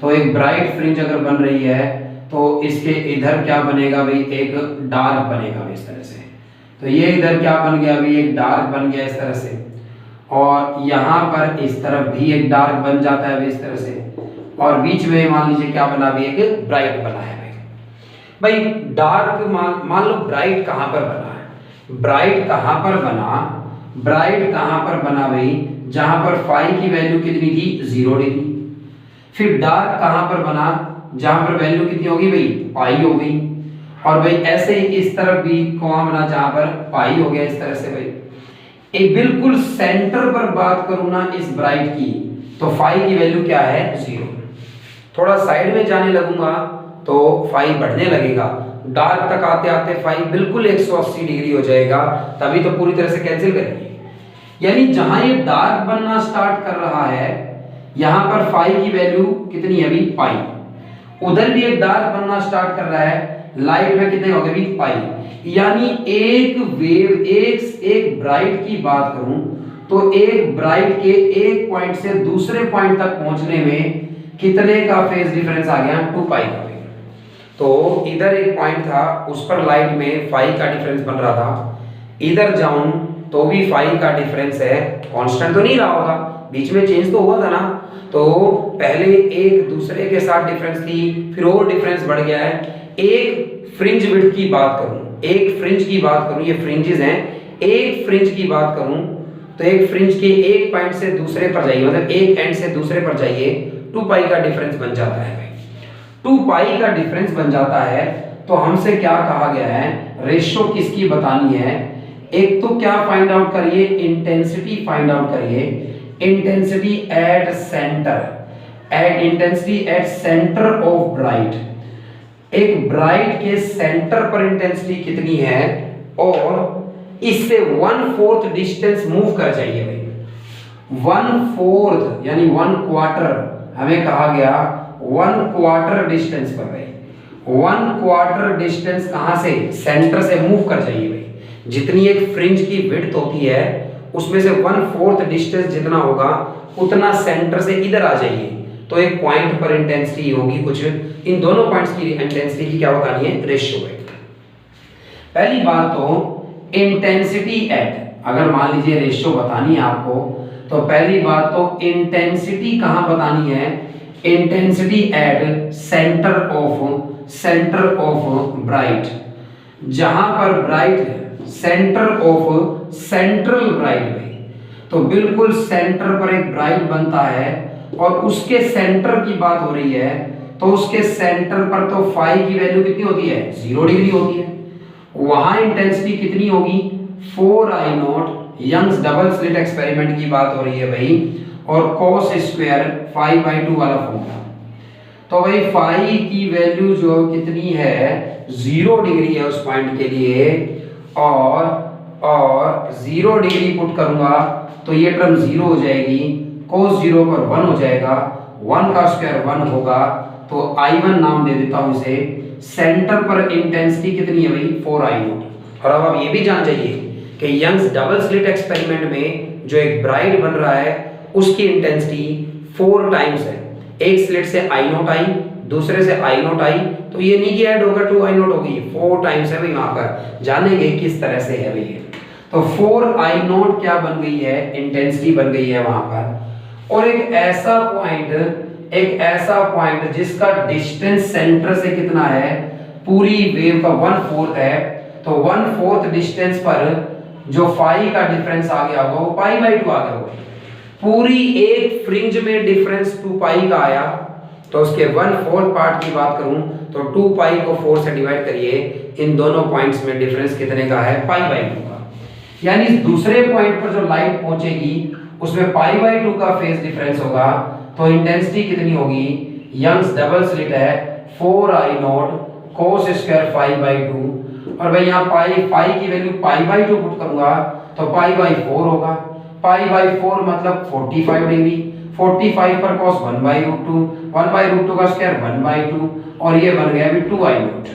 तो एक ब्राइट फ्रिंज अगर बन रही है तो इसके इधर क्या बनेगा भाई, एक डार्क बनेगा इस तरह से। तो ये इधर क्या बन गया भाई, एक डार्क बन गया इस तरह से। और यहाँ पर इस तरफ भी एक डार्क बन जाता है इस तरह से। और बीच में मान लीजिए क्या बना भी, एक ब्राइट बना है भाई। डार्क मान लो ब्राइट कहाँ पर बना है, ब्राइट कहाँ पर बना, ब्राइट कहाँ पर बना भाई, जहां पर फाई की वैल्यू कितनी थी, 0 डिग्री। फिर डार्क कहां पर बना, जहां पर वैल्यू कितनी होगी भाई, पाई हो गई। और भाई ऐसे ही इस तरफ भी कौन बना, जहां पर पाई हो गया इस तरह से भाई। एक बिल्कुल सेंटर पर बात करूं ना इस ब्राइट की, तो फाई की वैल्यू क्या है, 0। थोड़ा साइड में जाने लगूंगा तो फाई बढ़ने लगेगा, डार्क तक आते आते फाई बिल्कुल 180 डिग्री हो जाएगा, तभी तो पूरी तरह से कैंसिल करेंगे। यानी जहां ये डार्क बनना स्टार्ट कर रहा है, यहां पर फाई की वैल्यू कितनी है अभी, पाई। उधर भी एक डार्क बनना स्टार्ट कर रहा है, लाइट में कितने हो गए भी, पाई। यानी एक वेव, एक ब्राइट की बात करूं तो एक ब्राइट के एक पॉइंट से दूसरे पॉइंट तक पहुंचने में कितने का फेज डिफरेंस आ गया, 2 पाई का। तो इधर एक पॉइंट था, उस पर लाइट में फाई का डिफरेंस बन रहा था, इधर जाऊं तो भी फाई का डिफरेंस है, कांस्टेंट तो नहीं रहा होगा, बीच में चेंज तो हुआ था ना। तो पहले एक दूसरे के साथ डिफरेंस थी, फिर और डिफरेंस बढ़ गया है। एक फ्रिंज विड्थ की बात करूं, एक फ्रिंज की बात करूं, ये फ्रिंजेस हैं, एक फ्रिंज की बात करूं तो एक फ्रिंज के एक पॉइंट से दूसरे पर जाइए, मतलब एक एंड से दूसरे पर जाइए, 2 पाई का डिफरेंस बन जाता है भाई। 2 पाई का डिफरेंस बन जाता है। तो हमसे क्या कहा गया है, रेशियो किसकी बतानी है, एक तो क्या फाइंड आउट करिए, इंटेंसिटी फाइंड आउट करिए, intensity at centre, at intensity at centre of bright. एक ब्राइट के सेंटर पर इंटेंसिटी कितनी है और इससे 1/4 डिस्टेंस मूव कर जाइए भाई। 1/4 यानी 1/4 हमें कहा गया, 1/4 डिस्टेंस पर भाई, 1/4 डिस्टेंस कहां से, सेंटर से मूव कर जाइए भाई। जितनी एक फ्रिंज की विड्थ होती है उसमें से 1/4 डिस्टेंस जितना होगा उतना सेंटर से इधर आ जाइए, तो एक पॉइंट पर इंटेंसिटी होगी कुछ। इन दोनों पॉइंट्स की इंटेंसिटी की क्या बतानी है, रेशियो है। पहली बात तो इंटेंसिटी एट, अगर मान लीजिए रेशियो बतानी है आपको, तो पहली बात तो इंटेंसिटी कहां बतानी है, intensity at centre of bright. जहां पर ब्राइट है, सेंटर ऑफ सेंट्रल ब्राइट में, तो बिल्कुल सेंटर पर एक ब्राइट बनता है और उसके सेंटर की बात हो रही है, तो उसके सेंटर पर तो फाई की वैल्यू कितनी होती है, 0 डिग्री होती है। वहां इंटेंसिटी कितनी होगी, 4I0, Young's double slit experiment की बात हो रही है भाई, और cos स्क्वायर 5/2 वाला फॉर्मूला। तो भाई फाई की वैल्यू जो कितनी है, 0 डिग्री है उस पॉइंट के लिए, और 0 डिग्री पुट करूंगा तो ये टर्म 0 हो जाएगी, cos 0 पर 1 हो जाएगा, 1 का स्क्वायर 1 होगा, तो I1 नाम दे देता हूं इसे। सेंटर पर इंटेंसिटी कितनी है भाई, 4I0। और अब आप ये भी जान जाइए कि यंग्स डबल स्लिट एक्सपेरिमेंट में जो एक ब्राइट बन रहा है उसकी इंटेंसिटी 4 टाइम्स है। एक स्लिट से I0 आई, दूसरे से आई नोट आई, तो ये नहीं कि ऐड होगा 2 आई नोट होगी, 4 टाइम्स है भाई वहां पर, जानेंगे किस तरह से है भाई। तो 4 आई नोट क्या बन गई है, इंटेंसिटी बन गई है वहां पर। और एक ऐसा पॉइंट जिसका डिस्टेंस सेंटर से कितना है, पूरी वेव का 1/4 है, तो 1/4 डिस्टेंस पर जो फाई का डिफरेंस आ गया होगा वो पाई बाई 2 आ गया होगा। पूरी एक फ्रिंज में डिफरेंस 2 पाई का आया, तो उसके 1/4 पार्ट की बात करूं तो 2 पाई को 4 से डिवाइड करिए, इन दोनों पॉइंट्स में डिफरेंस कितने का है, पाई बाई 2 का। यानी दूसरे पॉइंट पर जो लाइट पहुंचेगी उसमें पाई बाई 2 का फेज डिफरेंस होगा, तो इंटेंसिटी कितनी होगी, यंग्स डबल स्लिट है 4 I naught cos square pi by 2, और भाई यहाँ पाई की वैल्यू पाई बाई 2 पुट करूंगा तो पाई बाई 4 होगा, पाई बाई 4 मतलब 45 डिग्री, 45 पर cos 1/√2, 1/√2 का स्क्वायर 1/2, और ये बन गया अभी 2 आई नॉट।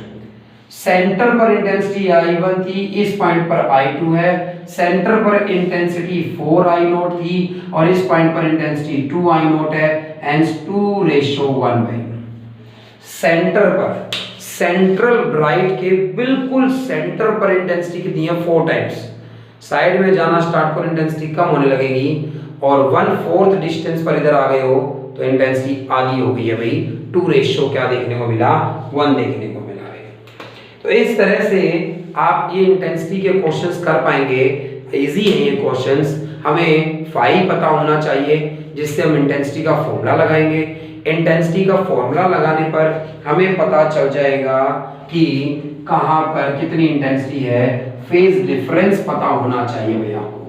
सेंटर पर इंटेंसिटी I1 थी, इस पॉइंट पर I2 है, सेंटर पर इंटेंसिटी 4 आई नॉट थी और इस पॉइंट पर इंटेंसिटी 2 आई नॉट है, hence 2:1। सेंटर पर, सेंट्रल ब्राइट के बिल्कुल सेंटर पर इंटेंसिटी कितनी है, 4 टाइम्स। साइड में जाना स्टार्ट कर इंटेंसिटी कम होने लगेगी, और 1/4 डिस्टेंस पर इधर आ गए हो तो इंटेंसिटी आधी हो गई है भाई, 2 क्या देखने को मिला, 1 देखने को मिला है। तो इस तरह से आप ये इंटेंसिटी के क्वेश्चंस कर पाएंगे, इजी है ये क्वेश्चंस। हमें फाई पता होना चाहिए जिससे हम इंटेंसिटी का फॉर्मूला लगाएंगे। इंटेंसिटी का फॉर्मूला लगाने पर हमें पता चल जाएगा कि कहां पर कितनी इंटेंसिटी है, फेज डिफरेंस पता होना चाहिए भैया आपको।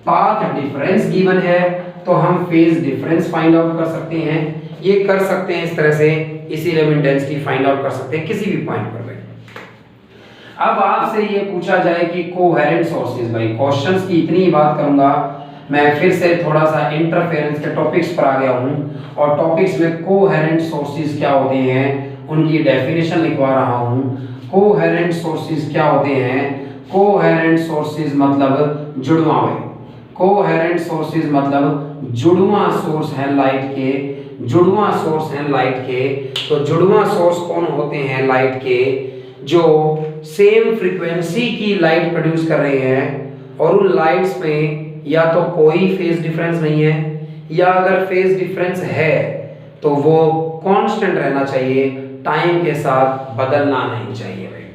पाथ डिफरेंस गिवन है तो हम फेज डिफरेंस फाइंड आउट कर सकते हैं, ये कर सकते हैं इस तरह से, इसीलिए हम इंटेंसिटी फाइंड आउट कर सकते हैं किसी भी पॉइंट पर। अब आपसे ये पूछा जाए कि कोहेरेंट सोर्सेज, भाई क्वेश्चंस की इतनी ही बात करूंगा मैं, फिर से थोड़ा सा इंटरफेरेंस के टॉपिक्स पर आ गया हूं, और टॉपिक्स में कोहेरेंट सोर्सेज क्या होते हैं उनकी डेफिनेशन लिखवा रहा हूं। कोहेरेंट सोर्सेज क्या होते हैं, कोहेरेंट सोर्सेज मतलब जुड़वां में, कोहेरेंट सोर्सेज मतलब जुड़वां सोर्स है लाइट के, जुड़वां सोर्स है लाइट के। तो जुड़वां सोर्स कौन होते हैं लाइट के, जो सेम फ्रीक्वेंसी की लाइट प्रोड्यूस कर रहे हैं और उन लाइट्स में या तो कोई फेज डिफरेंस नहीं है, या अगर फेज डिफरेंस है तो वो कांस्टेंट रहना चाहिए, टाइम के साथ बदलना नहीं चाहिए भाई।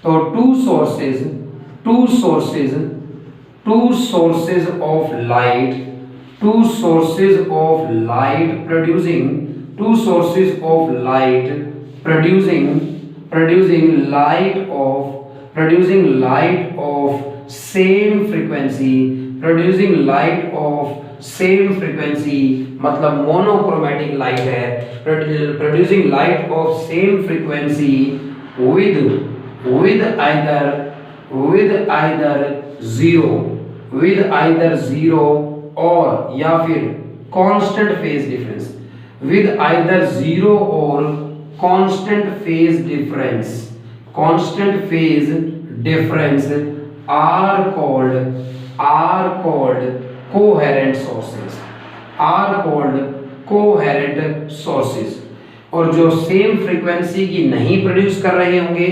तो two sources of light, two sources of light producing, two sources of light producing light of same frequency, producing light of same frequency मतलब मोनोक्रोमेटिक लाइट है, producing light of same frequency with either zero और या फिर constant phase difference, with either zero or constant phase difference are called coherent sources, और जो same frequency की नहीं produce कर रहे होंगे,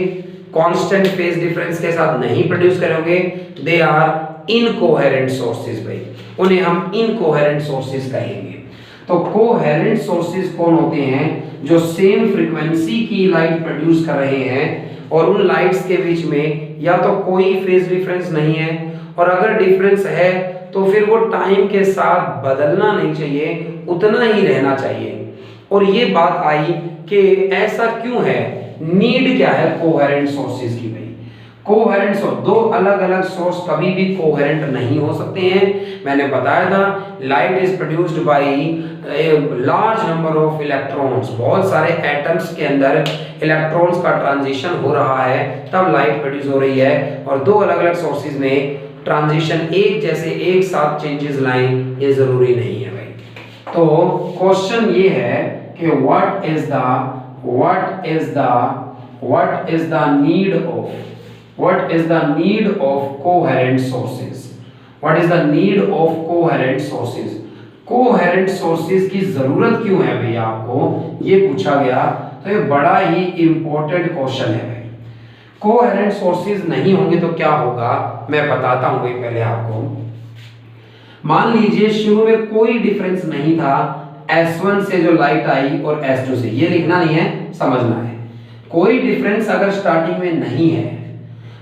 कांस्टेंट फेज डिफरेंस के साथ नहीं प्रोड्यूस कर रहे होंगे, दे आर इनकोहेरेंट सोर्सेज भाई, उन्हें हम इनकोहेरेंट सोर्सेज कहेंगे। तो कोहेरेंट सोर्सेज कौन होते हैं, जो सेम फ्रीक्वेंसी की लाइट प्रोड्यूस कर रहे हैं और उन लाइट्स के बीच में या तो कोई फेज डिफरेंस नहीं है, और अगर डिफरेंस है तो फिर वो टाइम के साथ बदलना नहीं चाहिए, उतना ही रहना चाहिए। और ये बात आई कि ऐसा क्यों है, नीड क्या है कोहेरेंट सोर्सेज की भाई। कोहेरेंट सोर्स, दो अलग अलग सोर्स कभी भी कोहेरेंट नहीं हो सकते हैं। मैंने बताया था light is produced by large number of electrons, बहुत सारे एटम्स के अंदर इलेक्ट्रॉन्स का ट्रांजिशन हो रहा है तब लाइट प्रोड्यूस हो रही है, और दो अलग अलग सोर्सेज में ट्रांजिशन एक जैसे एक साथ चेंजेस लाएं ये जरूरी नहीं है भाई। तो क्वेश्चन ये है कि what is the need of coherent sources, what is the need of coherent sources, coherent sources की जरूरत क्यों है भैया आपको, ये पूछा गया। तो ये बड़ा ही इंपॉर्टेंट क्वेश्चन है भाई। कोहेरेंट सोर्सेज नहीं होंगे तो क्या होगा मैं बताता हूं भाई पहले आपको। मान लीजिए शुरू में कोई डिफरेंस नहीं था S1 से जो लाइट आई और S2 से, ये लिखना नहीं है, समझना है। कोई डिफरेंस अगर स्टार्टिंग में नहीं है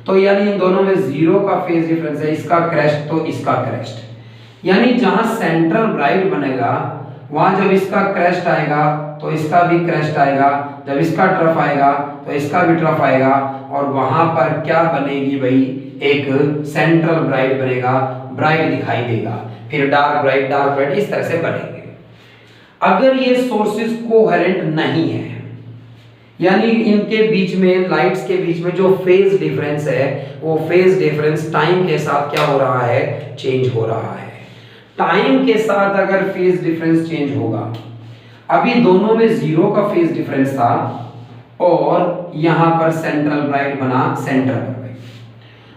तो यानी इन दोनों में जीरो का फेज डिफरेंस है, इसका क्रेस्ट तो इसका क्रेस्ट, यानी जहां सेंट्रल ब्राइट बनेगा वहां जब इसका क्रेस्ट आएगा तो इसका भी क्रेस्ट आएगा, जब इसका ट्रफ आएगा तो इसका भी ट्रफ आएगा, और वहां पर क्या बनेगी भाई, एक सेंट्रल ब्राइट बनेगा, ब्राइट दिखाई देगा, फिर डार्क ब्राइट इस तरह से बनेंगे। अगर ये सोर्सेज कोहेरेंट नहीं है, यानी इनके बीच में, लाइट्स के बीच में जो फेज डिफरेंस है वो फेज डिफरेंस टाइम के साथ क्या हो रहा है, चेंज हो रहा है। टाइम के साथ अगर फेज डिफरेंस चेंज होगा, अभी दोनों में जीरो का फेज डिफरेंस था और यहां पर सेंट्रल ब्राइट बना सेंटर पर।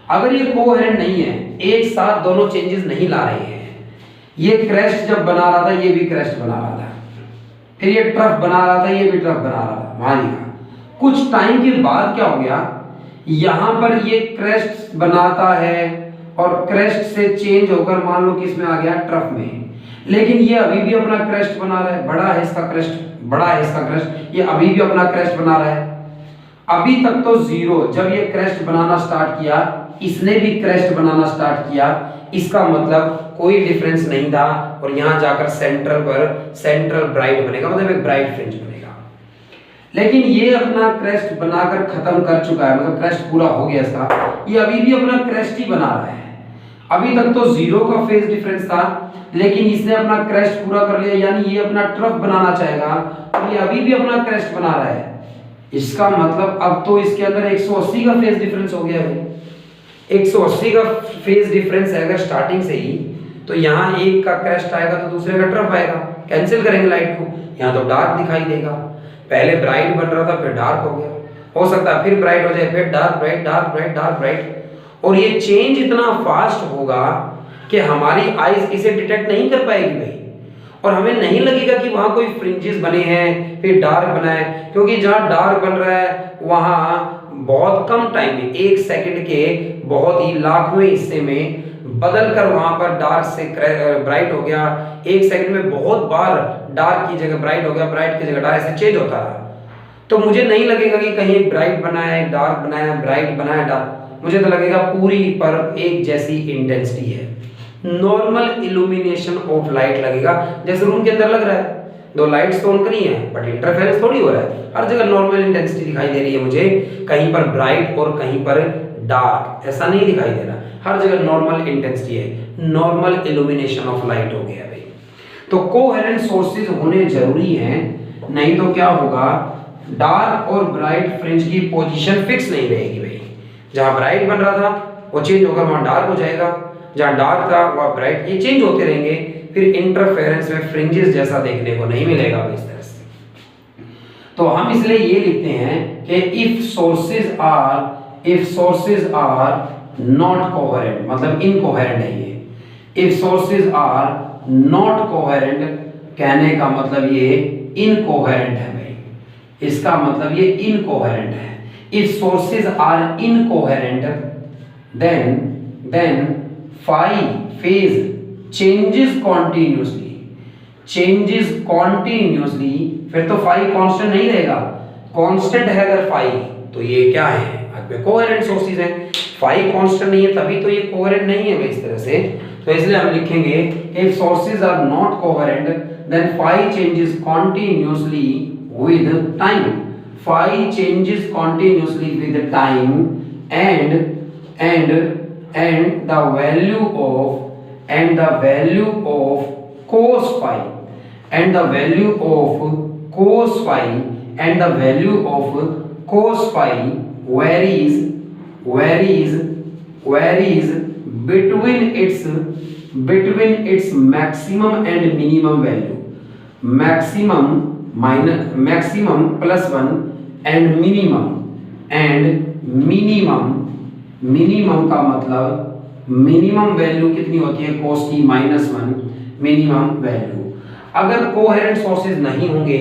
अगर ये कोहेरेंट नहीं है, एक साथ दोनों चेंजेस नहीं ला रहे हैं, ये क्रेस्ट जब बना रहा था ये भी क्रेस्ट बना रहा था, फिर ये ट्रफ बना रहा था ये भी ट्रफ बना रहा था, मान लिया कुछ टाइम के बाद क्या हो गया, यहां पर ये क्रेस्ट बनाता है और क्रेस्ट से चेंज होकर मान लो किस में आ गया, ट्रफ में, लेकिन ये अभी भी अपना क्रेस्ट बना रहा है, बड़ा है इसका क्रेस्ट, बड़ा है इसका क्रेस्ट, ये अभी भी अपना क्रेस्ट बना रहा है। अभी तक तो जीरो, जब ये क्रेस्ट बनाना स्टार्ट किया इसने भी क्रेस्ट बनाना स्टार्ट किया, इसका मतलब कोई डिफरेंस नहीं था, और यहां जाकर सेंट्रल पर सेंट्रल ब्राइट बनेगा, मतलब एक ब्राइट फ्रिंज बनेगा। लेकिन ये अपना क्रेस्ट बनाकर खत्म कर चुका है, मतलब क्रेस्ट पूरा हो गया इसका, ये अभी भी अपना क्रेस्ट ही बना रहा है। अभी तक तो जीरो का फेज डिफरेंस था, लेकिन इसने अपना क्रेस्ट पूरा कर लिया, यानी ये अपना ट्रफ बनाना चाहेगा और ये अभी भी अपना क्रेस्ट बना रहा है। इसका मतलब अब तो इसके अंदर 180 का फेज डिफरेंस हो गया है। 180 का फेज डिफरेंस है अगर स्टार्टिंग से ही, तो यहाँ एक का क्रेस्ट आएगा तो दूसरे का ट्रफ आएगा, कैंसिल करेंगे लाइट को, यहाँ तो डार्क दिखाई देगा। पहले ब्राइट बन रहा था फिर डार्क हो गया, हो सकता है फिर ब्राइट हो जाए, फिर dark bright dark bright dark bright, और ये चेंज इतना फास्ट होगा कि हमारी आईज इसे डिटेक्ट नहीं कर पाएगी भाई, और हमें नहीं लगेगा कि वहां कोई फ्रिंजेस बने हैं फिर डार्क बना है, क्योंकि जहां डार्क बन रहा है वहां बहुत कम टाइम में, 1 सेकंड के बहुत ही लाखवें हिस्से में बदल कर वहां पर डार्क से ब्राइट हो गया। 1 सेकंड में बहुत बार डार्क की जगह ब्राइट हो गया, ब्राइट की जगह डार्क, ऐसे चेंज होता रहा। तो मुझे नहीं लगेगा कि कहीं एक ब्राइट बना है, डार्क बना है, ब्राइट बना है, डार्क, मुझे तो लगेगा पूरी पर एक जैसी इंटेंसिटी है। नॉर्मल इल्यूमिनेशन ऑफ लाइट लगेगा, जैसे रूम के अंदर लग रहा है, 2 लाइट्स तो ऑन करी हैं बट इंटरफेरेंस थोड़ी हो रहा है, हर जगह नॉर्मल इंटेंसिटी दिखाई दे रही है मुझे, कहीं पर ब्राइट और कहीं पर डार्क, ऐसा नहीं दिखाई दे रहा, हर जगह नॉर्मल इंटेंसिटी है, नॉर्मल इल्यूमिनेशन ऑफ लाइट हो गया भाई। तो कोहेरेंट सोर्सेज होने जरूरी हैं, नहीं तो क्या होगा, डार्क और ब्राइट फ्रिंज की पोजीशन फिक्स नहीं रहेगी भाई। जहां ब्राइट बन रहा था वो चेंज होकर वहां डार्क हो जाएगा, जहां डार्क था वहां ब्राइट, ये चेंज होते रहेंगे, फिर इंटरफेरेंस में फ्रिंजेस जैसा देखने को नहीं मिलेगा इस तरह से। तो हम इसलिए ये लिखते हैं कि if sources are not coherent, मतलब इनकोहेरेंट है ये। If sources are not coherent कहने का मतलब ये इनकोहेरेंट है भाई, इसका मतलब ये इनकोहेरेंट है। If sources are incoherent then phi phase changes continuously, फिर तो phi कांस्टेंट नहीं रहेगा, कांस्टेंट है अगर phi तो ये क्या है, आपके कोहेरेंट सोर्सेज हैं। phi कांस्टेंट नहीं है तभी तो ये कोहेरेंट नहीं है इस तरह से। तो इसलिए हम लिखेंगे if sources are not coherent then phi changes continuously with time, phi changes continuously with time and the value of cos phi and the value of cos phi and the value of cos phi varies between its maximum and minimum value, maximum plus 1 and minimum का मतलब minimum value कितनी होती है, cos की -1 minimum value. अगर coherent sources नहीं होंगे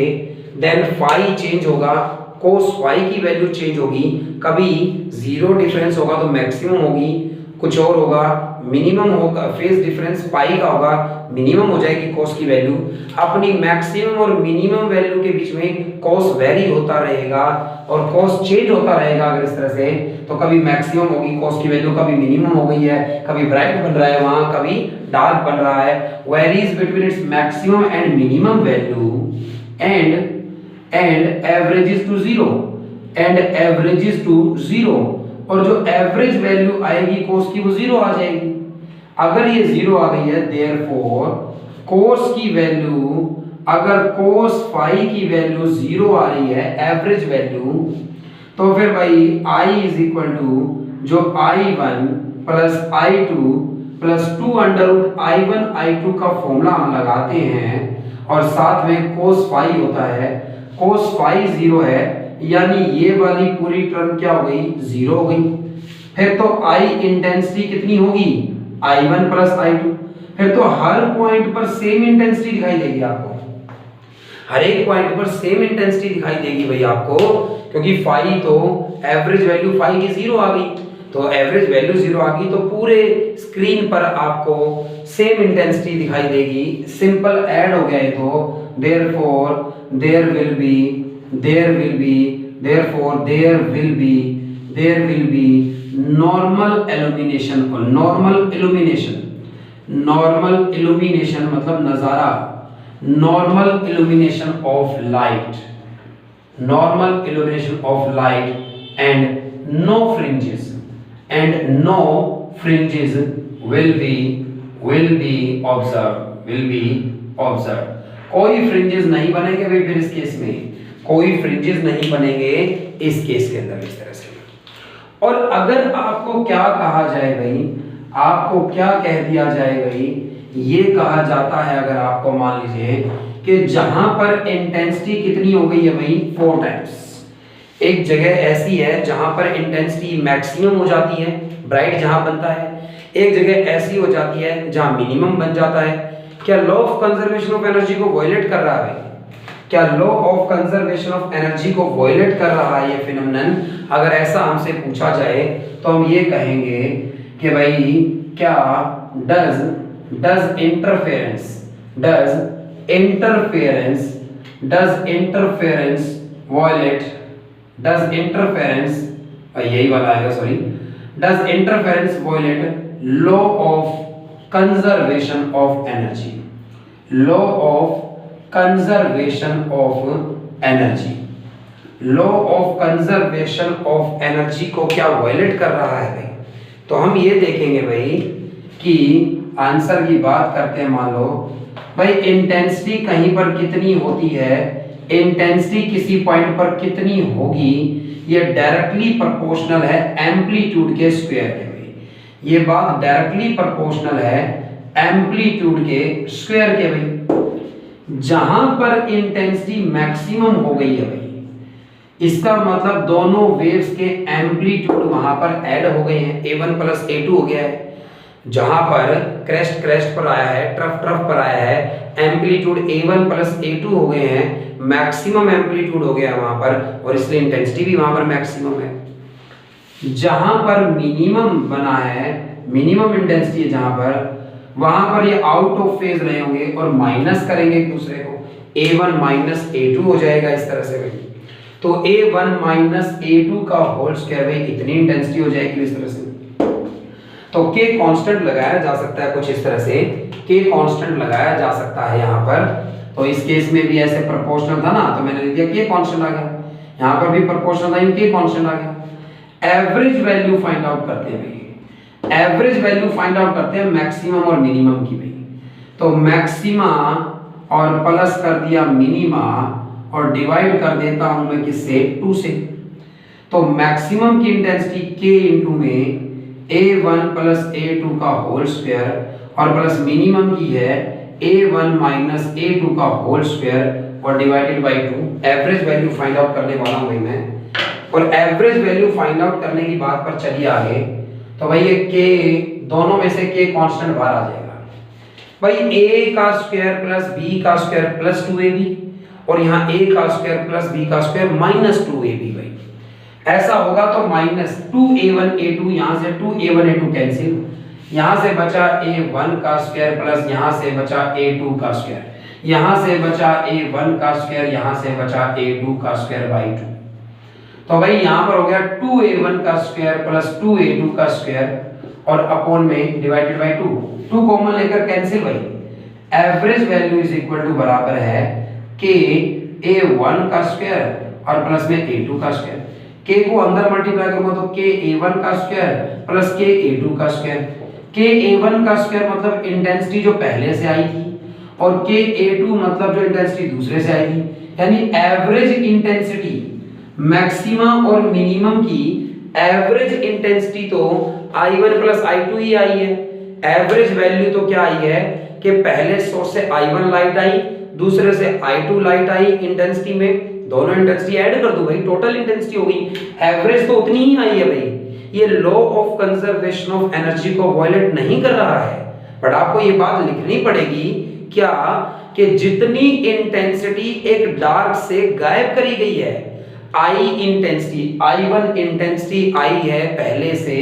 then phi change होगा, कोस फाई की वैल्यू चेंज होगी, कभी जीरो डिफरेंस होगा तो मैक्सिमम होगी, कुछ और होगा मिनिमम होगा, फेज डिफरेंस पाई का होगा, मिनिमम हो जाएगी कॉस की वैल्यू। अपनी मैक्सिमम और मिनिमम वैल्यू के बीच में कॉस वेरी होता रहेगा और कॉस चेंज होता रहेगा। अगर इस तरह से तो कभी मैक्सिमम होगी कॉस की वैल्यू, कभी मिनिमम हो गई है, कभी ब्राइट बन रहा है वहां, कभी डार्क बन रहा है, varies between its maximum and minimum value and averages to zero and averages to zero. और जो एवरेज वैल्यू आएगी कोस की वो जीरो आ जाएगी। अगर ये जीरो आ गई है देयरफॉर कोस की वैल्यू, अगर कोस फाई की वैल्यू जीरो आ रही है एवरेज वैल्यू, तो फिर भाई I इज इक्वल टू जो I1 plus I2 plus 2 under root I1 I2 का फॉर्मूला हम लगाते हैं और साथ में कोस फाई होता है, कोस फाई जीरो है, यानी ये वाली पूरी टर्म क्या हो गई, जीरो हो गई। फिर तो I इंटेंसिटी कितनी होगी, I1 प्लस I2। फिर तो हर पॉइंट पर सेम इंटेंसिटी दिखाई देगी आपको, हर एक पॉइंट पर सेम इंटेंसिटी दिखाई देगी भाई आपको, क्योंकि फाई तो एवरेज वैल्यू फाई की जीरो आ गई, तो एवरेज वैल्यू जीरो आ गई तो पूरे स्क्रीन पर आपको सेम इंटेंसिटी दिखाई देगी। सिंपल ऐड हो गया है तो therefore there will be normal illumination. और नॉर्मल इल्यूमिनेशन मतलब नजारा, normal illumination of light and no fringes will be observed। कोई फ्रिंजेस नहीं बनेंगे भाई, फिर इस केस में कोई फ्रिंजेस नहीं बनेंगे इस केस के अंदर इस तरह से। और अगर आपको क्या कहा जाए भाई, आपको क्या कह दिया जाए भाई, ये कहा जाता है अगर आपको मान लीजिए कि जहां पर इंटेंसिटी कितनी हो गई है भाई 4 टाइम्स, एक जगह ऐसी है जहां पर इंटेंसिटी मैक्सिमम हो जाती है, ब्राइट जहां बनता है, एक जगह ऐसी हो जाती है जहां मिनिमम बन जाता है। क्या law of conservation of energy को वायलेट कर रहा है? क्या law of conservation of energy को वायलेट कर रहा है ये फिनोमेनन? अगर ऐसा हमसे पूछा जाए तो हम ये कहेंगे कि भाई क्या does interference यही वाला आएगा, sorry, does interference violate law of conservation of energy? law of conservation of energy को क्या वायलेट कर रहा है भाई? तो हम ये देखेंगे भाई कि आंसर की बात करते हैं, मान लो भाई इंटेंसिटी कहीं पर कितनी होती है, इंटेंसिटी किसी पॉइंट पर कितनी होगी, ये डायरेक्टली प्रोपोर्शनल है एम्पलीट्यूड के स्क्वायर के भाई। ये बात डायरेक्टली प्रोपोर्शनल है एम्पलीट्यूड के स्क्वायर के भाई। जहां पर इंटेंसिटी मैक्सिमम हो गई है भाई, इसका मतलब दोनों वेव्स के एम्पलीट्यूड वहां पर ऐड हो गए हैं, A1 प्लस A2 हो गया है। जहां पर क्रेस्ट पर आया है, ट्रफ पर आया है, एम्पलीट्यूड A1 प्लस A2 हो गए हैं, मैक्सिमम एम्पलीट्यूड हो गया है वहां पर, और इसलिए इंटेंसिटी भी वहां पर मैक्सिमम है। जहां पर मिनिमम बना है, मिनिमम इंटेंसिटी है जहां पर, वहां पर ये आउट ऑफ फेज रहे होंगे और माइनस करेंगे एक दूसरे को, A1 माइनस A2 हो जाएगा इस तरह से भाई। तो A1 माइनस A2 का होल स्क्वायर भाई इतनी इंटेंसिटी हो जाएगी इस तरह से। तो K कांस्टेंट लगाया जा सकता है कुछ इस तरह से, K कांस्टेंट लगाया जा सकता है यहाँ पर। तो इस केस में भी ऐसे प्रोपोर्शनल था ना, तो मैंने लिख दिया K कांस्टेंट आ गया, यहाँ पर भी प्रोपोर्शनल था, K कांस्टेंट आ गया। एवरेज वैल्यू फाइंड आउट करते हैं भाई, एवरेज वैल्यू फाइंड आउट करते हैं मैक्सिमम और मिनिमम की भाई। तो मैक्सिमा और प्लस कर दिया मिनिमा और डिवाइड कर देता हूं मैं किससे, 2 से। तो मैक्सिमम की इंटेंसिटी K इंटू में A1 प्लस A2 का होल स्क्वायर और प्लस मिनिमम की है A1 माइनस A2 का होल स्क्वायर और divided by 2। Average value find out करने वाला हूं भाई मैं, और एवरेज वैल्यू फाइंड आउट करने की बात पर चलिए आगे। तो भाई ये K दोनों में से K कांस्टेंट बाहर आ जाएगा भाई। A का स्क्वायर प्लस B का स्क्वायर प्लस 2AB और यहाँ a का स्क्वायर प्लस b का स्क्वायर माइनस 2ab भाई। ऐसा होगा तो माइनस 2a1 a2, यहाँ से 2a1 a2 कैंसिल, यहाँ से बचा a1 का स्क्वायर प्लस यहाँ से बचा a2 का स्क्वायर, यहाँ से बचा a1 का स्क्वायर, यहाँ से बचा a2 का स्क्वायर बाई 2। तो भाई यहाँ पर हो गया 2a1 का स्क्वायर प्लस 2a2 का स्क्वायर और अपॉन में डिवाइडेड बाई 2, 2 कॉमन लेकर कैंसिल भाई। Average value is equal to बराबर है k a1 का स्क्वायर और प्लस में a2 का स्क्वायर। k को अंदर मल्टीप्लाई करूंगा तो k a1 का स्क्वायर प्लस k a2 का स्क्वायर। k a1 का स्क्वायर मतलब इंटेंसिटी जो पहले से आई थी और k a2 मतलब जो इंटेंसिटी दूसरे से आई थी, यानी एवरेज इंटेंसिटी मैक्सिमम और मिनिमम की एवरेज इंटेंसिटी तो I1 प्लस I2 ही आई है। एवरेज वैल्यू तो क्या आई है कि पहले सोर्स से I1 लाइट आई, दूसरे से I2 लाइट आई इंटेंसिटी में, दोनों इंटेंसिटी ऐड कर दो भाई, टोटल इंटेंसिटी होगी। एवरेज तो उतनी ही आई है भाई। ये law of conservation of energy को वायलेट नहीं कर रहा है, बट आपको ये बात लिखनी पड़ेगी क्या कि जितनी इंटेंसिटी एक डार्क से गायब करी गई है, I intensity I1 intensity I है पहले से,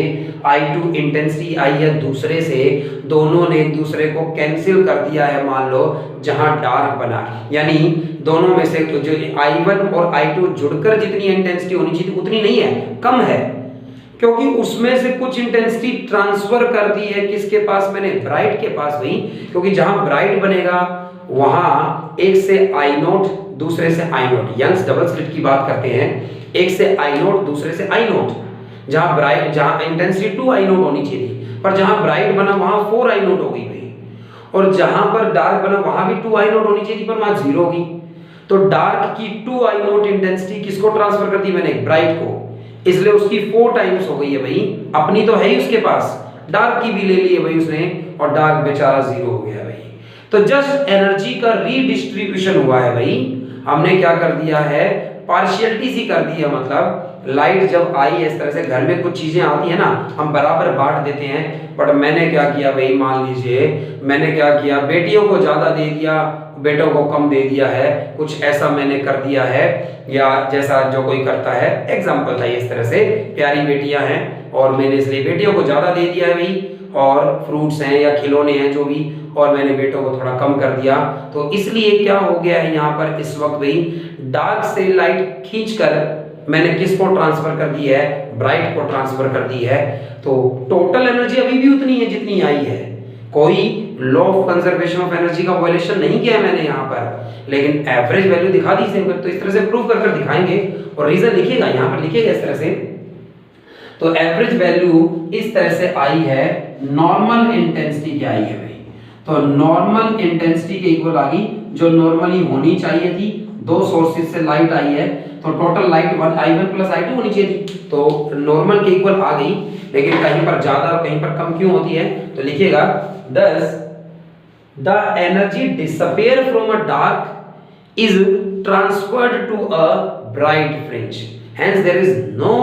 I2 इंटेंसिटी आई है दूसरे से, दोनों ने एक दूसरे को कैंसिल कर दिया है मान लो जहां डार्क बना, यानी दोनों में से जो I1 और I2 जुड़कर जितनी इंटेंसिटी होनी चाहिए उतनी नहीं है, कम है, क्योंकि उसमें से कुछ इंटेंसिटी ट्रांसफर कर दी है किसके पास, मैंने ब्राइट के पास भाई, क्योंकि जहां ब्राइट बनेगा वहां एक से I0 दूसरे से I0, यंग्स डबल स्लिट की बात करते हैं, एक से I0 दूसरे से I0, जहां ब्राइट जहां इंटेंसिटी 2 I0 होनी चाहिए थी, पर जहां ब्राइट बना वहां 4 I0 हो गई भाई, और जहां पर डार्क बना वहां भी 2 I0 होनी चाहिए थी पर वहां 0 होगी। तो डार्क की 2 I0 इंटेंसिटी किसको ट्रांसफर कर दी मैंने, ब्राइट को, इसलिए उसकी 4 टाइम्स हो गई है भाई, अपनी तो है ही उसके पास, डार्क की भी ले ली है भाई उसने, और डार्क बेचारा 0 हो गया भाई। तो जस्ट एनर्जी का रीडिस्ट्रीब्यूशन हुआ है भाई, हमने क्या कर दिया है, पार्शियलिटी सी कर दी है, मतलब लाइट जब आई है इस तरह से, घर में कुछ चीजें आती है ना हम बराबर बांट देते हैं, बट मैंने क्या किया भाई, मान लीजिए मैंने क्या किया, बेटियों को ज्यादा दे दिया, बेटों को कम दे दिया है, कुछ ऐसा मैंने कर दिया है, या जैसा जो कोई करता है, एग्जाम्पल था इस तरह से, प्यारी बेटियां हैं और मैंने इसलिए बेटियों को ज्यादा दे दिया है भाई, और फ्रूट्स हैं या खिलौने हैं जो भी, और मैंने बेटों को थोड़ा कम कर दिया। तो इसलिए क्या हो गया है यहाँ पर इस वक्त भाई, डार्क से लाइट खींचकर मैंने किसको ट्रांसफर कर दी है, ब्राइट को ट्रांसफर कर दी है। तो टोटल एनर्जी अभी भी उतनी है जितनी आई है, कोई law of conservation of energy का वायलेशन नहीं किया है मैंने यहाँ पर, लेकिन एवरेज वैल्यू दिखा दी सिंपल, तो इस तरह से प्रूव कर दिखाएंगे और रीजन लिखिएगा यहाँ पर, लिखिएगा इस तरह से। तो एवरेज वैल्यू इस तरह से आई है, नॉर्मल इंटेंसिटी क्या आई है भाई, तो नॉर्मल इंटेंसिटी के इक्वल आ गई जो नॉर्मली होनी चाहिए थी, दो सोर्सेज से लाइट आई है तो total light I1 plus I2 होनी चाहिए थी, तो नॉर्मल के इक्वल आ गई, लेकिन कहीं पर ज्यादा और कहीं पर कम क्यों होती है, तो लिखिएगा thus the energy disappear from a dark is transferred to a bright fringe, hence there is no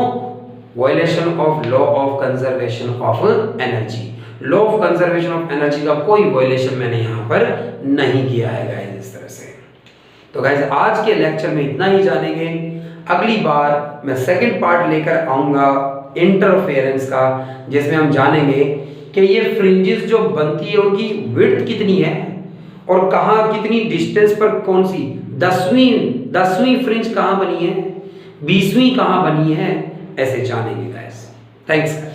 violation of law of conservation of energy। Law of conservation of energy का कोई वायलेशन मैंने यहाँ पर नहीं किया है गाइस, इस तरह से। तो गाइस आज के लेक्चर में इतना ही जानेंगे, अगली बार मैं सेकंड पार्ट लेकर आऊंगा इंटरफेरेंस का, जिसमें हम जानेंगे कि ये फ्रिंजेस जो बनती है उनकी विड्थ कितनी है और कहाँ कितनी डिस्टेंस पर कौन सी 10वीं फ्रिंज कहाँ बनी है, 20वीं कहाँ बनी है, ऐसे जानेंगे गाइस। थैंक्स।